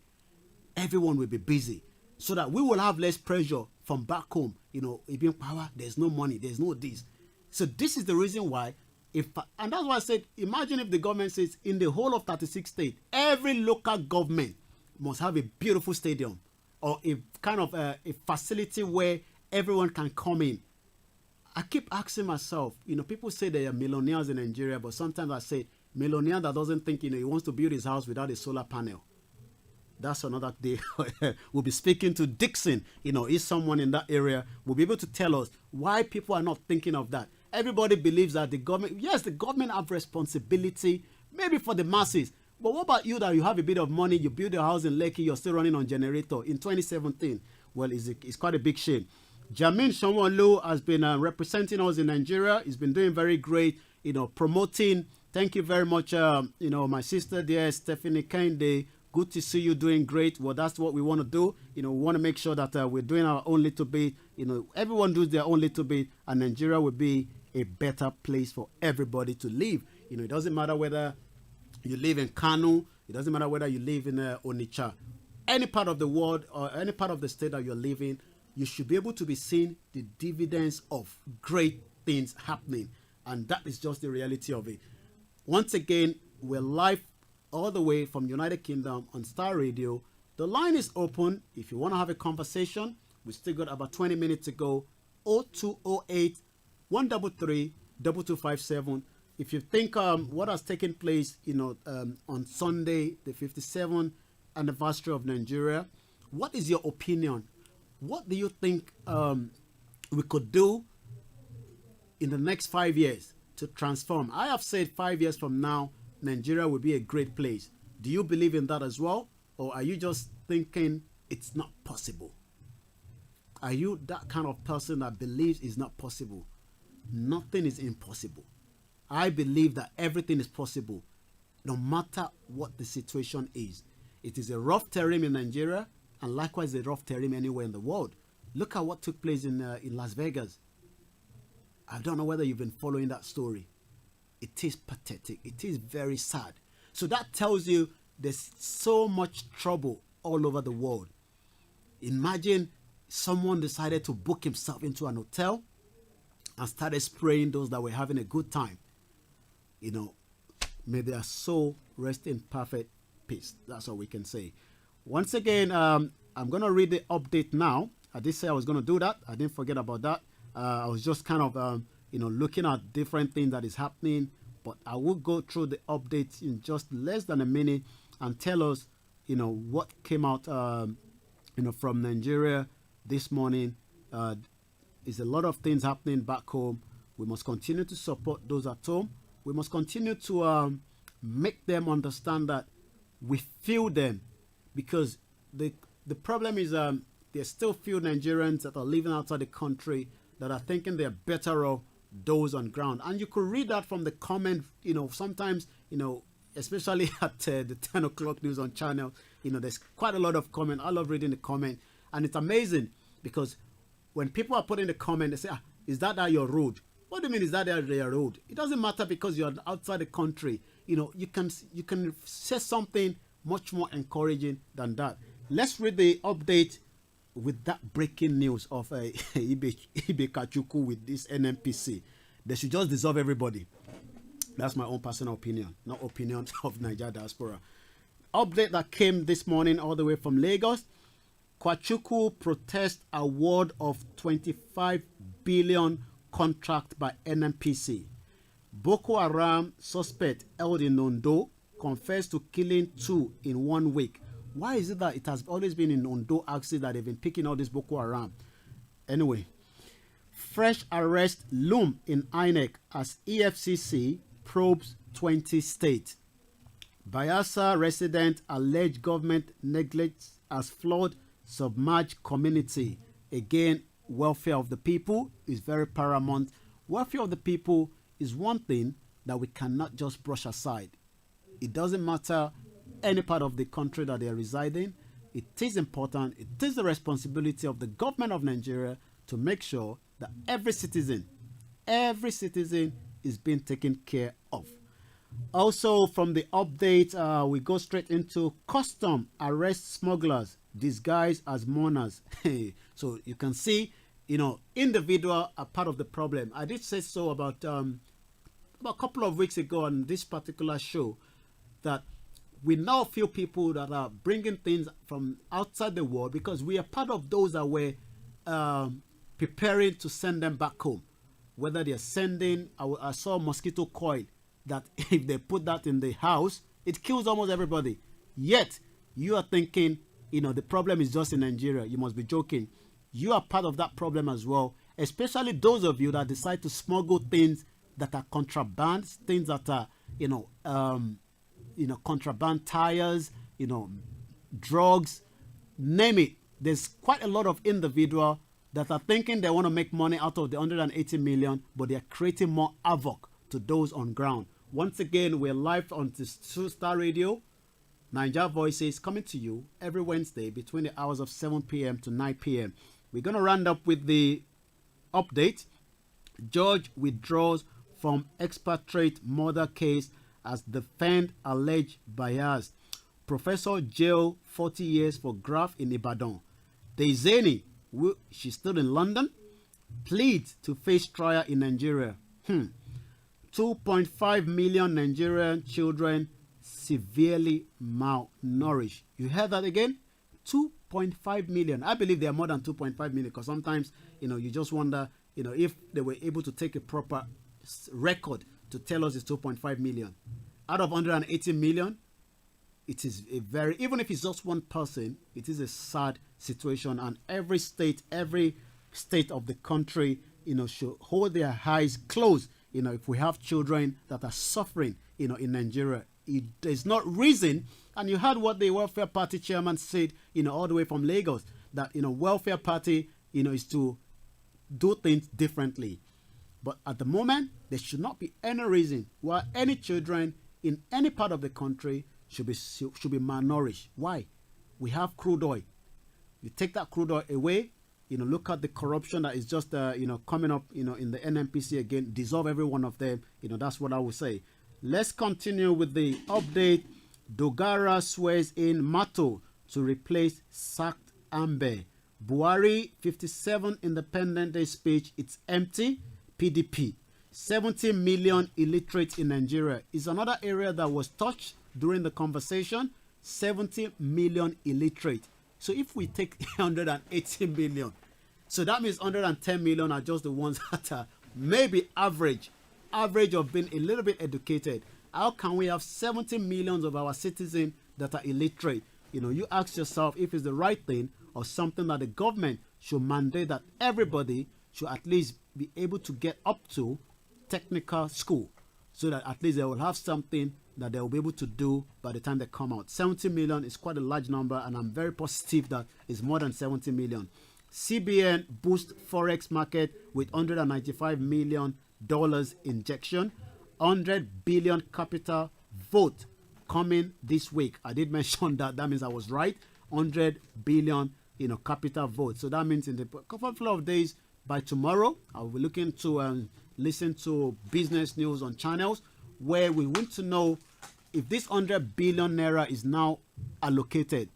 Everyone will be busy, so that we will have less pressure from back home. Even power, there's no money, there's no this. So this is the reason why, and that's why I said, imagine if the government says in the whole of 36 states, every local government must have a beautiful stadium or a kind of a facility where everyone can come in. I keep asking myself, people say they are millionaires in Nigeria, but sometimes I say, millionaire that doesn't think, he wants to build his house without a solar panel. That's another day. We'll be speaking to Dixon, is someone in that area, will be able to tell us why people are not thinking of that. Everybody believes that the government, yes, the government have responsibility, maybe for the masses. But what about you that you have a bit of money, you build a house in Lekki, you're still running on generator in 2017? Well, it's quite a big shame. Jamin Sanwo-Olu has been representing us in Nigeria. He's been doing very great, promoting. Thank you very much, my sister there, Stephanie Kende. Good to see you doing great. Well, that's what we want to do. We want to make sure that we're doing our own little bit. Everyone does their own little bit, and Nigeria will be a better place for everybody to live. It doesn't matter whether you live in Kanu, it doesn't matter whether you live in Onitsha. Any part of the world or any part of the state that you're living, you should be able to be seeing the dividends of great things happening. And that is just the reality of it. Once again, we're live all the way from United Kingdom on Starr Radio. The line is open. If you want to have a conversation, we still got about 20 minutes to go. 0208 133 2257. If you think what has taken place, on Sunday, the 57th anniversary of Nigeria, what is your opinion? What do you think we could do in the next 5 years to transform? I have said 5 years from now, Nigeria will be a great place. Do you believe in that as well? Or are you just thinking it's not possible? Are you that kind of person that believes it's not possible? Nothing is impossible. I believe that everything is possible, no matter what the situation is. It is a rough terrain in Nigeria, and likewise a rough terrain anywhere in the world. Look at what took place in Las Vegas. I don't know whether you've been following that story. It is pathetic. It is very sad. So that tells you there's so much trouble all over the world. Imagine someone decided to book himself into an hotel and started spraying those that were having a good time. You know, may their soul rest in perfect peace. That's all we can say. Once again, I'm going to read the update now. I did say I was going to do that. I didn't forget about that. I was just kind of, you know, looking at different things that is happening. But I will go through the updates in just less than a minute and tell us, you know, what came out, you know, from Nigeria this morning. Is a lot of things happening back home. We must continue to support those at home. We must continue to make them understand that we feel them, because the problem is there's still few Nigerians that are living outside the country that are thinking they're better off those on ground. And you could read that from the comment, you know, sometimes, you know, especially at the 10 o'clock news on channel, you know, there's quite a lot of comment. I love reading the comment, and it's amazing because when people are putting the comment, they say, is that your road? What do you mean, is that your road? It doesn't matter because you're outside the country. You know, you can say something much more encouraging than that. Let's read the update with that breaking news of Ibe Kachuku with this NNPC. They should just dissolve everybody. That's my own personal opinion, not opinion of Niger diaspora. Update that came this morning all the way from Lagos. Kwachuku protest award of 25 billion contract by NNPC. Boko Haram suspect held in Ondo confessed to killing 2 in 1 week. Why is it that it has always been in Ondo axis that they've been picking all this Boko Haram? Anyway, fresh arrest loom in INEC as EFCC probes 20 states. Bayelsa resident alleged government neglect as flood submerged community. Again, welfare of the people is very paramount. Welfare of the people is one thing that we cannot just brush aside. It doesn't matter any part of the country that they are residing. It is important. It is the responsibility of the government of Nigeria to make sure that every citizen is being taken care of. Also, from the update, we go straight into custom arrest smugglers disguised as mourners. So you can see, you know, individual are part of the problem. I did say so about a couple of weeks ago on this particular show that we now feel people that are bringing things from outside the world because we are part of those that were preparing to send them back home. Whether they're sending, I saw mosquito coil that if they put that in the house, it kills almost everybody. Yet, you are thinking, you know, the problem is just in Nigeria. You must be joking. You are part of that problem as well, especially those of you that decide to smuggle things that are contraband, things that are, contraband tires, you know, drugs, name it. There's quite a lot of individuals that are thinking they want to make money out of the 180 million, but they are creating more havoc to those on ground. Once again, we're live on the Starr Radio, Niger Voices, coming to you every Wednesday between the hours of 7 p.m. to 9 p.m. We're going to round up with the update. Judge withdraws from expatriate murder case as defend alleged bias. Professor jail 40 years for graft in Ibadan. Dezeni, she's still in London, pleads to face trial in Nigeria. 2.5 million Nigerian children severely malnourished. You heard that again? 2.5 million. I believe there are more than 2.5 million because sometimes, you know, you just wonder, you know, if they were able to take a proper record to tell us it's 2.5 million. Out of 180 million, it is a very, even if it's just one person, it is a sad situation. And every state of the country, you know, should hold their eyes closed. You know, if we have children that are suffering, you know, in Nigeria, there's not reason. And you heard what the Welfare Party chairman said, you know, all the way from Lagos, that, you know, Welfare Party, you know, is to do things differently. But at the moment, there should not be any reason why any children in any part of the country should be malnourished. Why? We have crude oil. You take that crude oil away, you know, look at the corruption that is just, you know, coming up, you know, in the NNPC again, dissolve every one of them. You know, that's what I would say. Let's continue with the update. Dogara swears in Mato to replace sacked Ambe. Buhari 57 Independent Day speech. It's empty. PDP. 70 million illiterate in Nigeria is another area that was touched during the conversation. 70 million illiterate. So if we take 180 million, so that means 110 million are just the ones that are maybe average of being a little bit educated. How can we have 70 millions of our citizens that are illiterate? You know, you ask yourself if it's the right thing or something that the government should mandate that everybody should at least be able to get up to technical school, so that at least they will have something that they will be able to do by the time they come out. 70 million is quite a large number, and I'm very positive that it's more than 70 million. CBN boost forex market with $195 million injection. 100 billion capital vote coming this week. I did mention that. That means I was right. 100 billion, capital vote. So that means in the couple of days, by tomorrow, I'll be looking to listen to business news on channels where we want to know if this 100 billion naira is now allocated.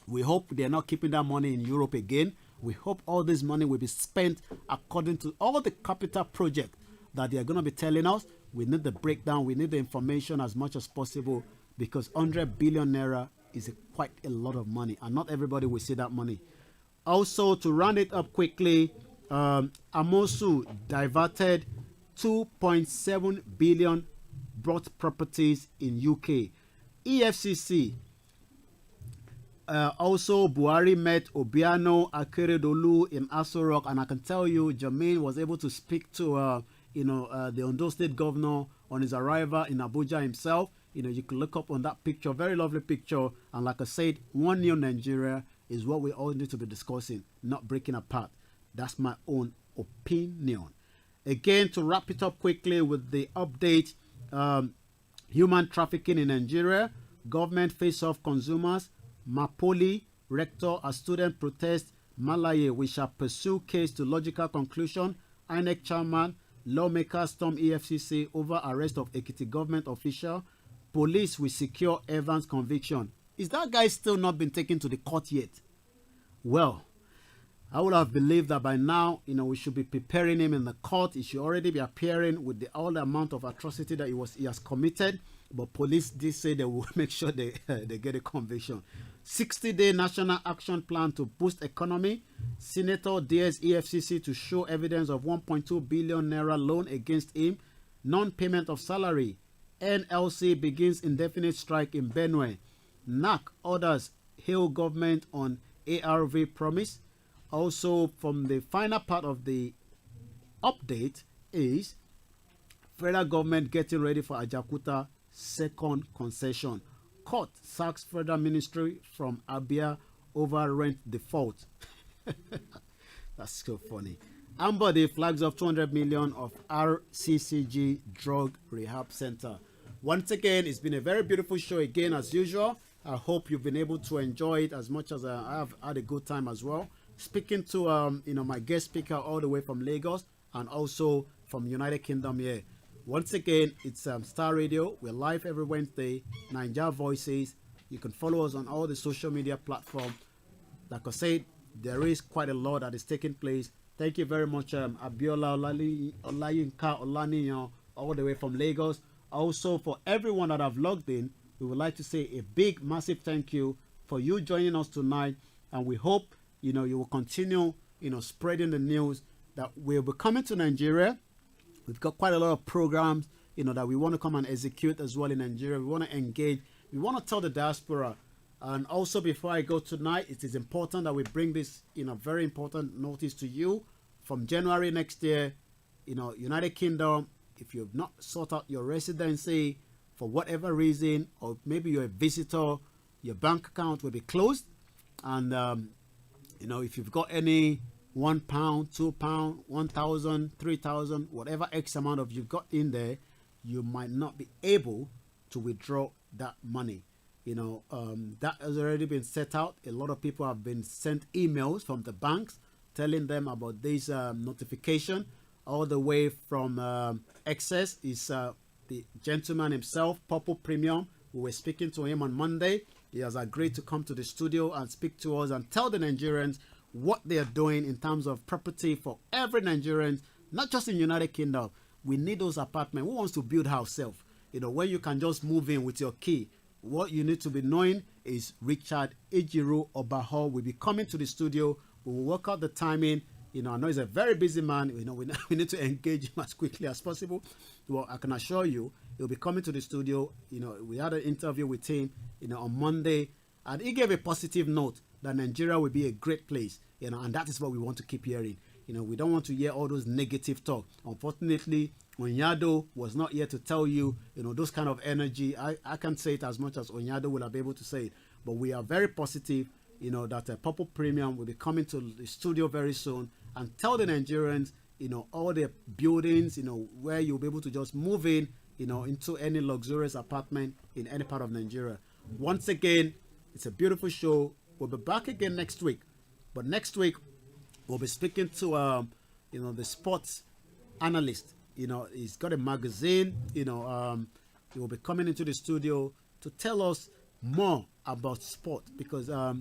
We hope they're not keeping that money in Europe again. We hope all this money will be spent according to all the capital projects that they are going to be telling us. We need the breakdown. We need the information as much as possible, because 100 billion naira is quite a lot of money, and not everybody will see that money. Also, to round it up quickly, Amosu diverted 2.7 billion bought properties in UK. EFCC. Also, Buhari met Obiano Akeredolu in Aso Rock, and I can tell you, Jermaine was able to speak to the Ondo State Governor on his arrival in Abuja himself. You can look up on that picture, very lovely picture. And like I said, one new Nigeria is what we all need to be discussing, not breaking apart. That's my own opinion. Again, to wrap it up quickly with the update, human trafficking in Nigeria, government face-off consumers, Mapoli, rector, a student protest, Malaye, we shall pursue case to logical conclusion, INEC chairman, lawmakers storm EFCC over arrest of Ekiti government official, police will secure Evans conviction. Is that guy still not been taken to the court yet? Well, I would have believed that by now, we should be preparing him in the court. He should already be appearing with all the amount of atrocity that he has committed. But police did say they will make sure they get a conviction. 60-day national action plan to boost economy. Senator dares EFCC to show evidence of 1.2 billion naira loan against him. Non-payment of salary. NLC begins indefinite strike in Benue. NAC orders hail government on ARV promise. Also, from the final part of the update is federal government getting ready for Ajakuta second concession. Court sacks federal ministry from Abia over rent default. That's so funny. Ambody flags of 200 million of RCCG drug rehab center. Once again, it's been a very beautiful show again as usual. I hope you've been able to enjoy it as much as I have had a good time as well. Speaking to my guest speaker all the way from Lagos and also from United Kingdom here. Once again, it's Starr Radio. We're live every Wednesday. Niger Voices. You can follow us on all the social media platforms. Like I said, there is quite a lot that is taking place. Thank you very much, Abiola Olayinka Olaniyan, all the way from Lagos. Also, for everyone that have logged in, we would like to say a big, massive thank you for you joining us tonight. And we hope you will continue spreading the news that we'll be coming to Nigeria. We've got quite a lot of programs that we want to come and execute as well in Nigeria. We want to engage. We want to tell the diaspora. And also, before I go tonight, it is important that we bring this very important notice to you. From January next year, United Kingdom, if you've not sought out your residency for whatever reason, or maybe you're a visitor, your bank account will be closed. And if you've got any £1, £2, 1,000, 3,000, whatever X amount of you've got in there, you might not be able to withdraw that money. That has already been set out. A lot of people have been sent emails from the banks telling them about this notification. All the way from Excess is the gentleman himself, Purple Premium. We were speaking to him on Monday. He has agreed to come to the studio and speak to us and tell the Nigerians what they are doing in terms of property for every Nigerian not just in United Kingdom. We need those apartments. Who wants to build house self? Where you can just move in with your key. What you need to be knowing is Richard Ejiro Obaho will be coming to the studio. We will work out the timing. I know he's a very busy man. We need to engage him as quickly as possible. Well, I can assure you, he'll be coming to the studio. We had an interview with him, on Monday, and he gave a positive note that Nigeria will be a great place, and that is what we want to keep hearing. We don't want to hear all those negative talk. Unfortunately, Onyado was not here to tell you, those kind of energy. I can't say it as much as Onyado will have been able to say it, but we are very positive, that a Purple Premium will be coming to the studio very soon and tell the Nigerians, all the buildings, where you'll be able to just move in, into any luxurious apartment in any part of Nigeria. Once again, it's a beautiful show. We'll be back again next week, but next week we'll be speaking to, the sports analyst. He's got a magazine. He will be coming into the studio to tell us more about sport, because are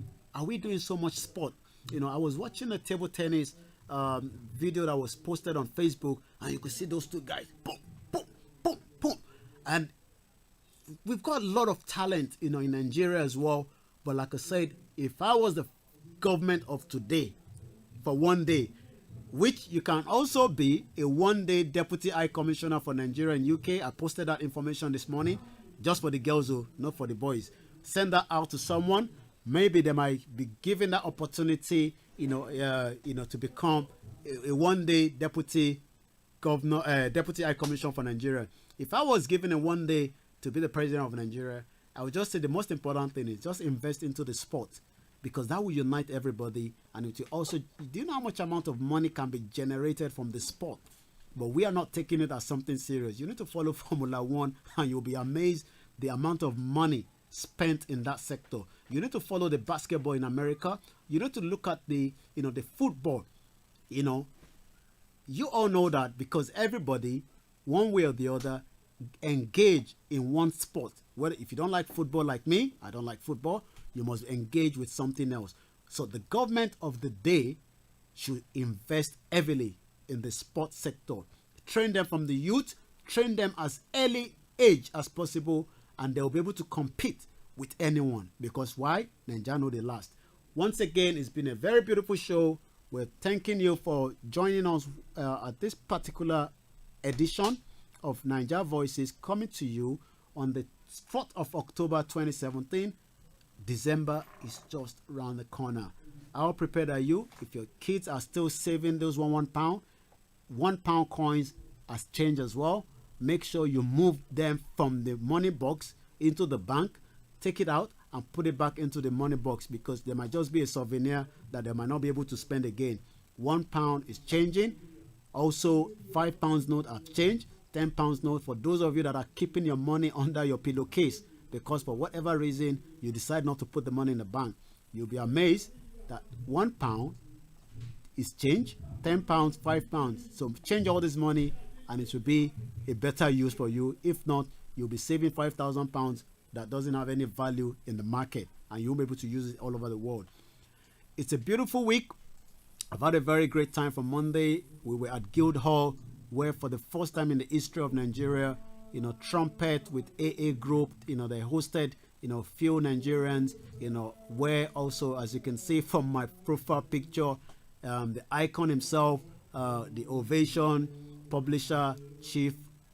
we doing so much sport? I was watching a table tennis video that was posted on Facebook, and you could see those two guys, boom, boom, boom, boom, and we've got a lot of talent, in Nigeria as well. But like I said, if I was the government of today, for one day, which you can also be a one-day deputy high commissioner for Nigeria and UK. I posted that information this morning, just for the girls, though, not for the boys. Send that out to someone. Maybe they might be given that opportunity, to become a one-day deputy governor, deputy high commissioner for Nigeria. If I was given a one day to be the president of Nigeria, I would just say the most important thing is just invest into the sport, because that will unite everybody, and it will also, do you know how much amount of money can be generated from the sport? But we are not taking it as something serious. You need to follow Formula One, and you'll be amazed the amount of money spent in that sector. You need to follow the basketball in America. You need to look at the football. You all know that, because everybody, one way or the other, engage in one sport. Whether if you don't like football like me, I don't like football, you must engage with something else. So the government of the day should invest heavily in the sports sector. Train them from the youth, train them as early age as possible, and they'll be able to compete with anyone. Because why? Nigeria know the last. Once again, it's been a very beautiful show. We're thanking you for joining us at this particular edition of Nigeria Voices, coming to you on the 4th of October 2017. December is just around the corner. How prepared are you? If your kids are still saving those £1 £1 coins as change as well, make sure you move them from the money box into the bank, take it out and put it back into the money box, because there might just be a souvenir that they might not be able to spend again. £1 is changing. Also, £5 note have changed. £10 note for those of you that are keeping your money under your pillowcase, because for whatever reason you decide not to put the money in the bank. You'll be amazed that £1 is change, £10, £5. So change all this money and it will be a better use for you. If not, you'll be saving £5,000 that doesn't have any value in the market, and you'll be able to use it all over the world. It's a beautiful week. I've had a very great time. From Monday, we were at Guildhall, where for the first time in the history of Nigeria, Trumpet with AA Group, they hosted, few Nigerians, where also, as you can see from my profile picture, the icon himself, the Ovation publisher, Chief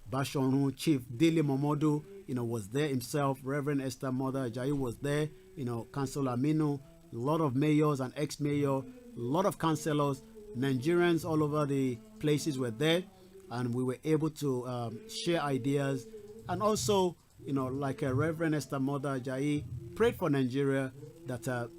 Bashonu, Chief Dili Momodu, was there himself. Reverend Esther Mother Ajayi was there, Councillor Aminu, a lot of mayors and ex-mayor, a lot of councillors, Nigerians all over the places were there, and we were able to share ideas. And also, like Reverend Esther Mother Ajayi prayed for Nigeria, that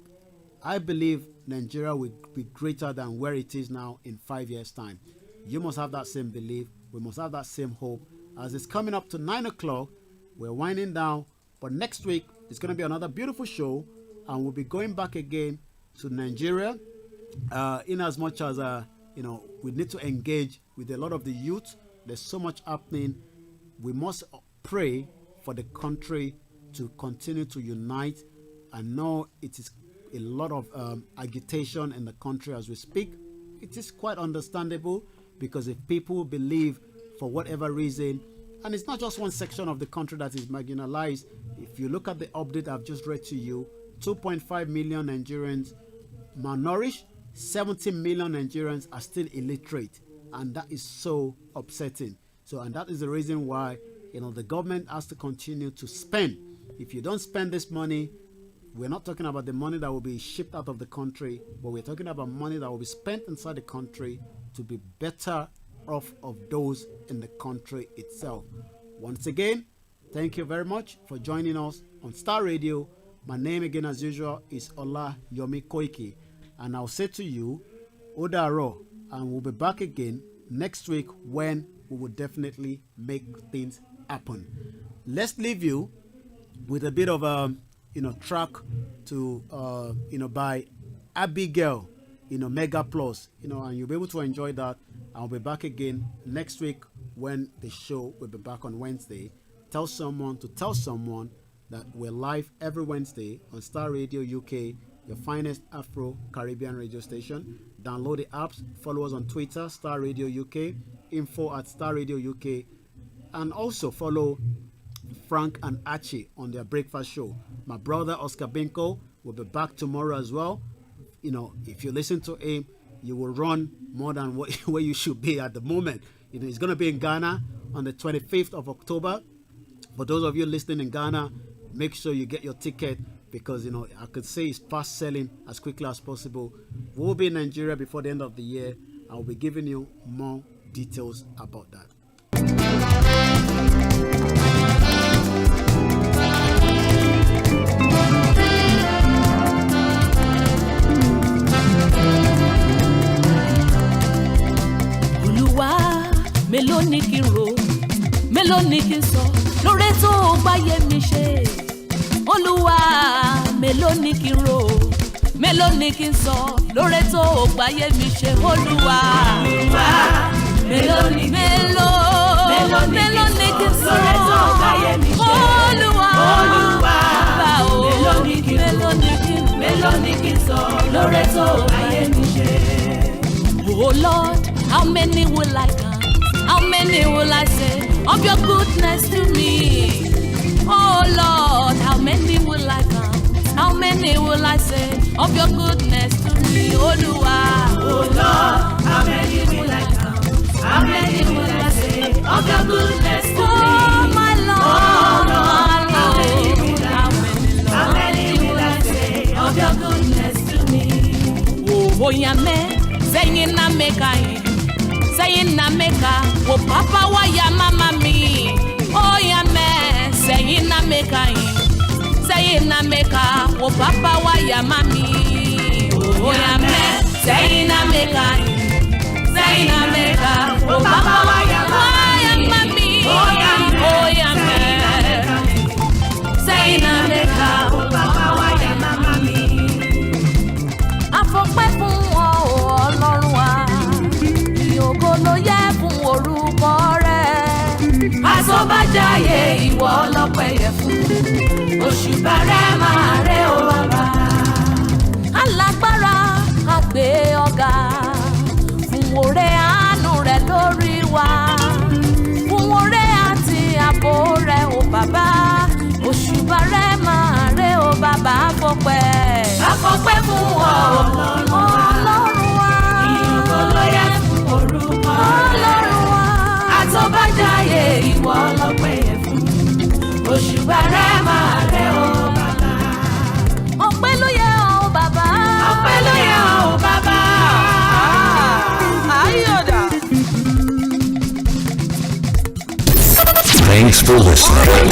I believe Nigeria will be greater than where it is now in 5 years' time. You must have that same belief. We must have that same hope. As it's coming up to 9 o'clock, we're winding down. But next week, it's going to be another beautiful show, and we'll be going back again to Nigeria, in as much as, we need to engage with a lot of the youth. There's so much happening. We must pray for the country to continue to unite. I know it is a lot of agitation in the country as we speak. It is quite understandable, because if people believe for whatever reason, and it's not just one section of the country that is marginalized. If you look at the update I've just read to you, 2.5 million Nigerians malnourished, 70 million Nigerians are still illiterate, and that is so upsetting. So, and that is the reason why, the government has to continue to spend. If you don't spend this money, we're not talking about the money that will be shipped out of the country, but we're talking about money that will be spent inside the country to be better off of those in the country itself. Once again, thank you very much for joining us on Starr Radio. My name again, as usual, is OLAYOMI Koiki, and I'll say to you, Odaro, and we'll be back again next week when we will definitely make things happen. Let's leave you with a bit of a track to by Abigail, Mega Plus, and you'll be able to enjoy that. I'll be back again next week when the show will be back on Wednesday. Tell someone to tell someone that we're live every Wednesday on Starr Radio UK, your finest Afro-Caribbean radio station. Download the apps, follow us on Twitter, Starr Radio UK, info@Starr Radio UK, and also follow Frank and Archie on their breakfast show. My brother Oscar Binko will be back tomorrow as well. If you listen to him, you will run more than where you should be at the moment. He's going to be in Ghana on the 25th of October. For those of you listening in Ghana, make sure you get your ticket, because I could say it's fast selling as quickly as possible. We'll be in Nigeria before the end of the year. I'll be giving you more details about that. Mélòó ni kí n rò, mélòó ni kí n sọ, lóore tó gbáyé mi ṣe. Olúwa, mélòó ni kí n rò, mélòó ni kí n sọ, lóore tó gbáyé mi ṣe. Olúwa, mélòó ni kí n sọ, lóore tó gbáyé mi ṣe. Olúwa, mélòó ni kí n sọ, lóore tó gbáyé mi ṣe. Oh Lord, how many will I count? How many will I say of your goodness to me? Oh Lord, how many will I count? How many will I say of your goodness to me? Oh Lord, how many will I count? How many will I say of your goodness to me? Oh my Lord, how many will I say of your goodness to me? Oh Yame, saying na meka. Saying na meka, wo papa wa ya mama mi. Oh ya me, saying na meka, saying na meka, wo papa wa ya mami. Oh ya me, saying na meka, wo papa wa ya mami. Oh ya me, saying na meka, wo papa wa ya mami. Afọpẹ́ fún ọ Ọlọ́run wa. Ògo ló yẹ fún orúkọ rẹ̀. Àsọ̀bàjáyé ìwọ lọ́pẹ́ yẹ fún. Òṣùbà rẹ̀ máa rẹ̀ ó bàbá. Alágbára á gbé ọ̀gá. Fún oore àánú rẹ̀ lórí wa. Fún oore àti ààbò rẹ̀ ó bàbá. Òṣùbà rẹ̀ máa rẹ̀ ó bàbá. Àfọpẹ́ fún ọ Ọlọ́run wa. Ògo ló yẹ fún orúkọ Ọlọ́run wa. Àtọ́bàjáyé ìwọ lọ́pẹ́ yẹ fún. Òṣùbà rẹ̀ máa rẹ̀ ó bàbá. Ọpẹ́ ló yẹ ọ́ bàbá. Ọpẹ́ ló yẹ ọ́ bàbá. Ayọ̀dà. Thanks for listening.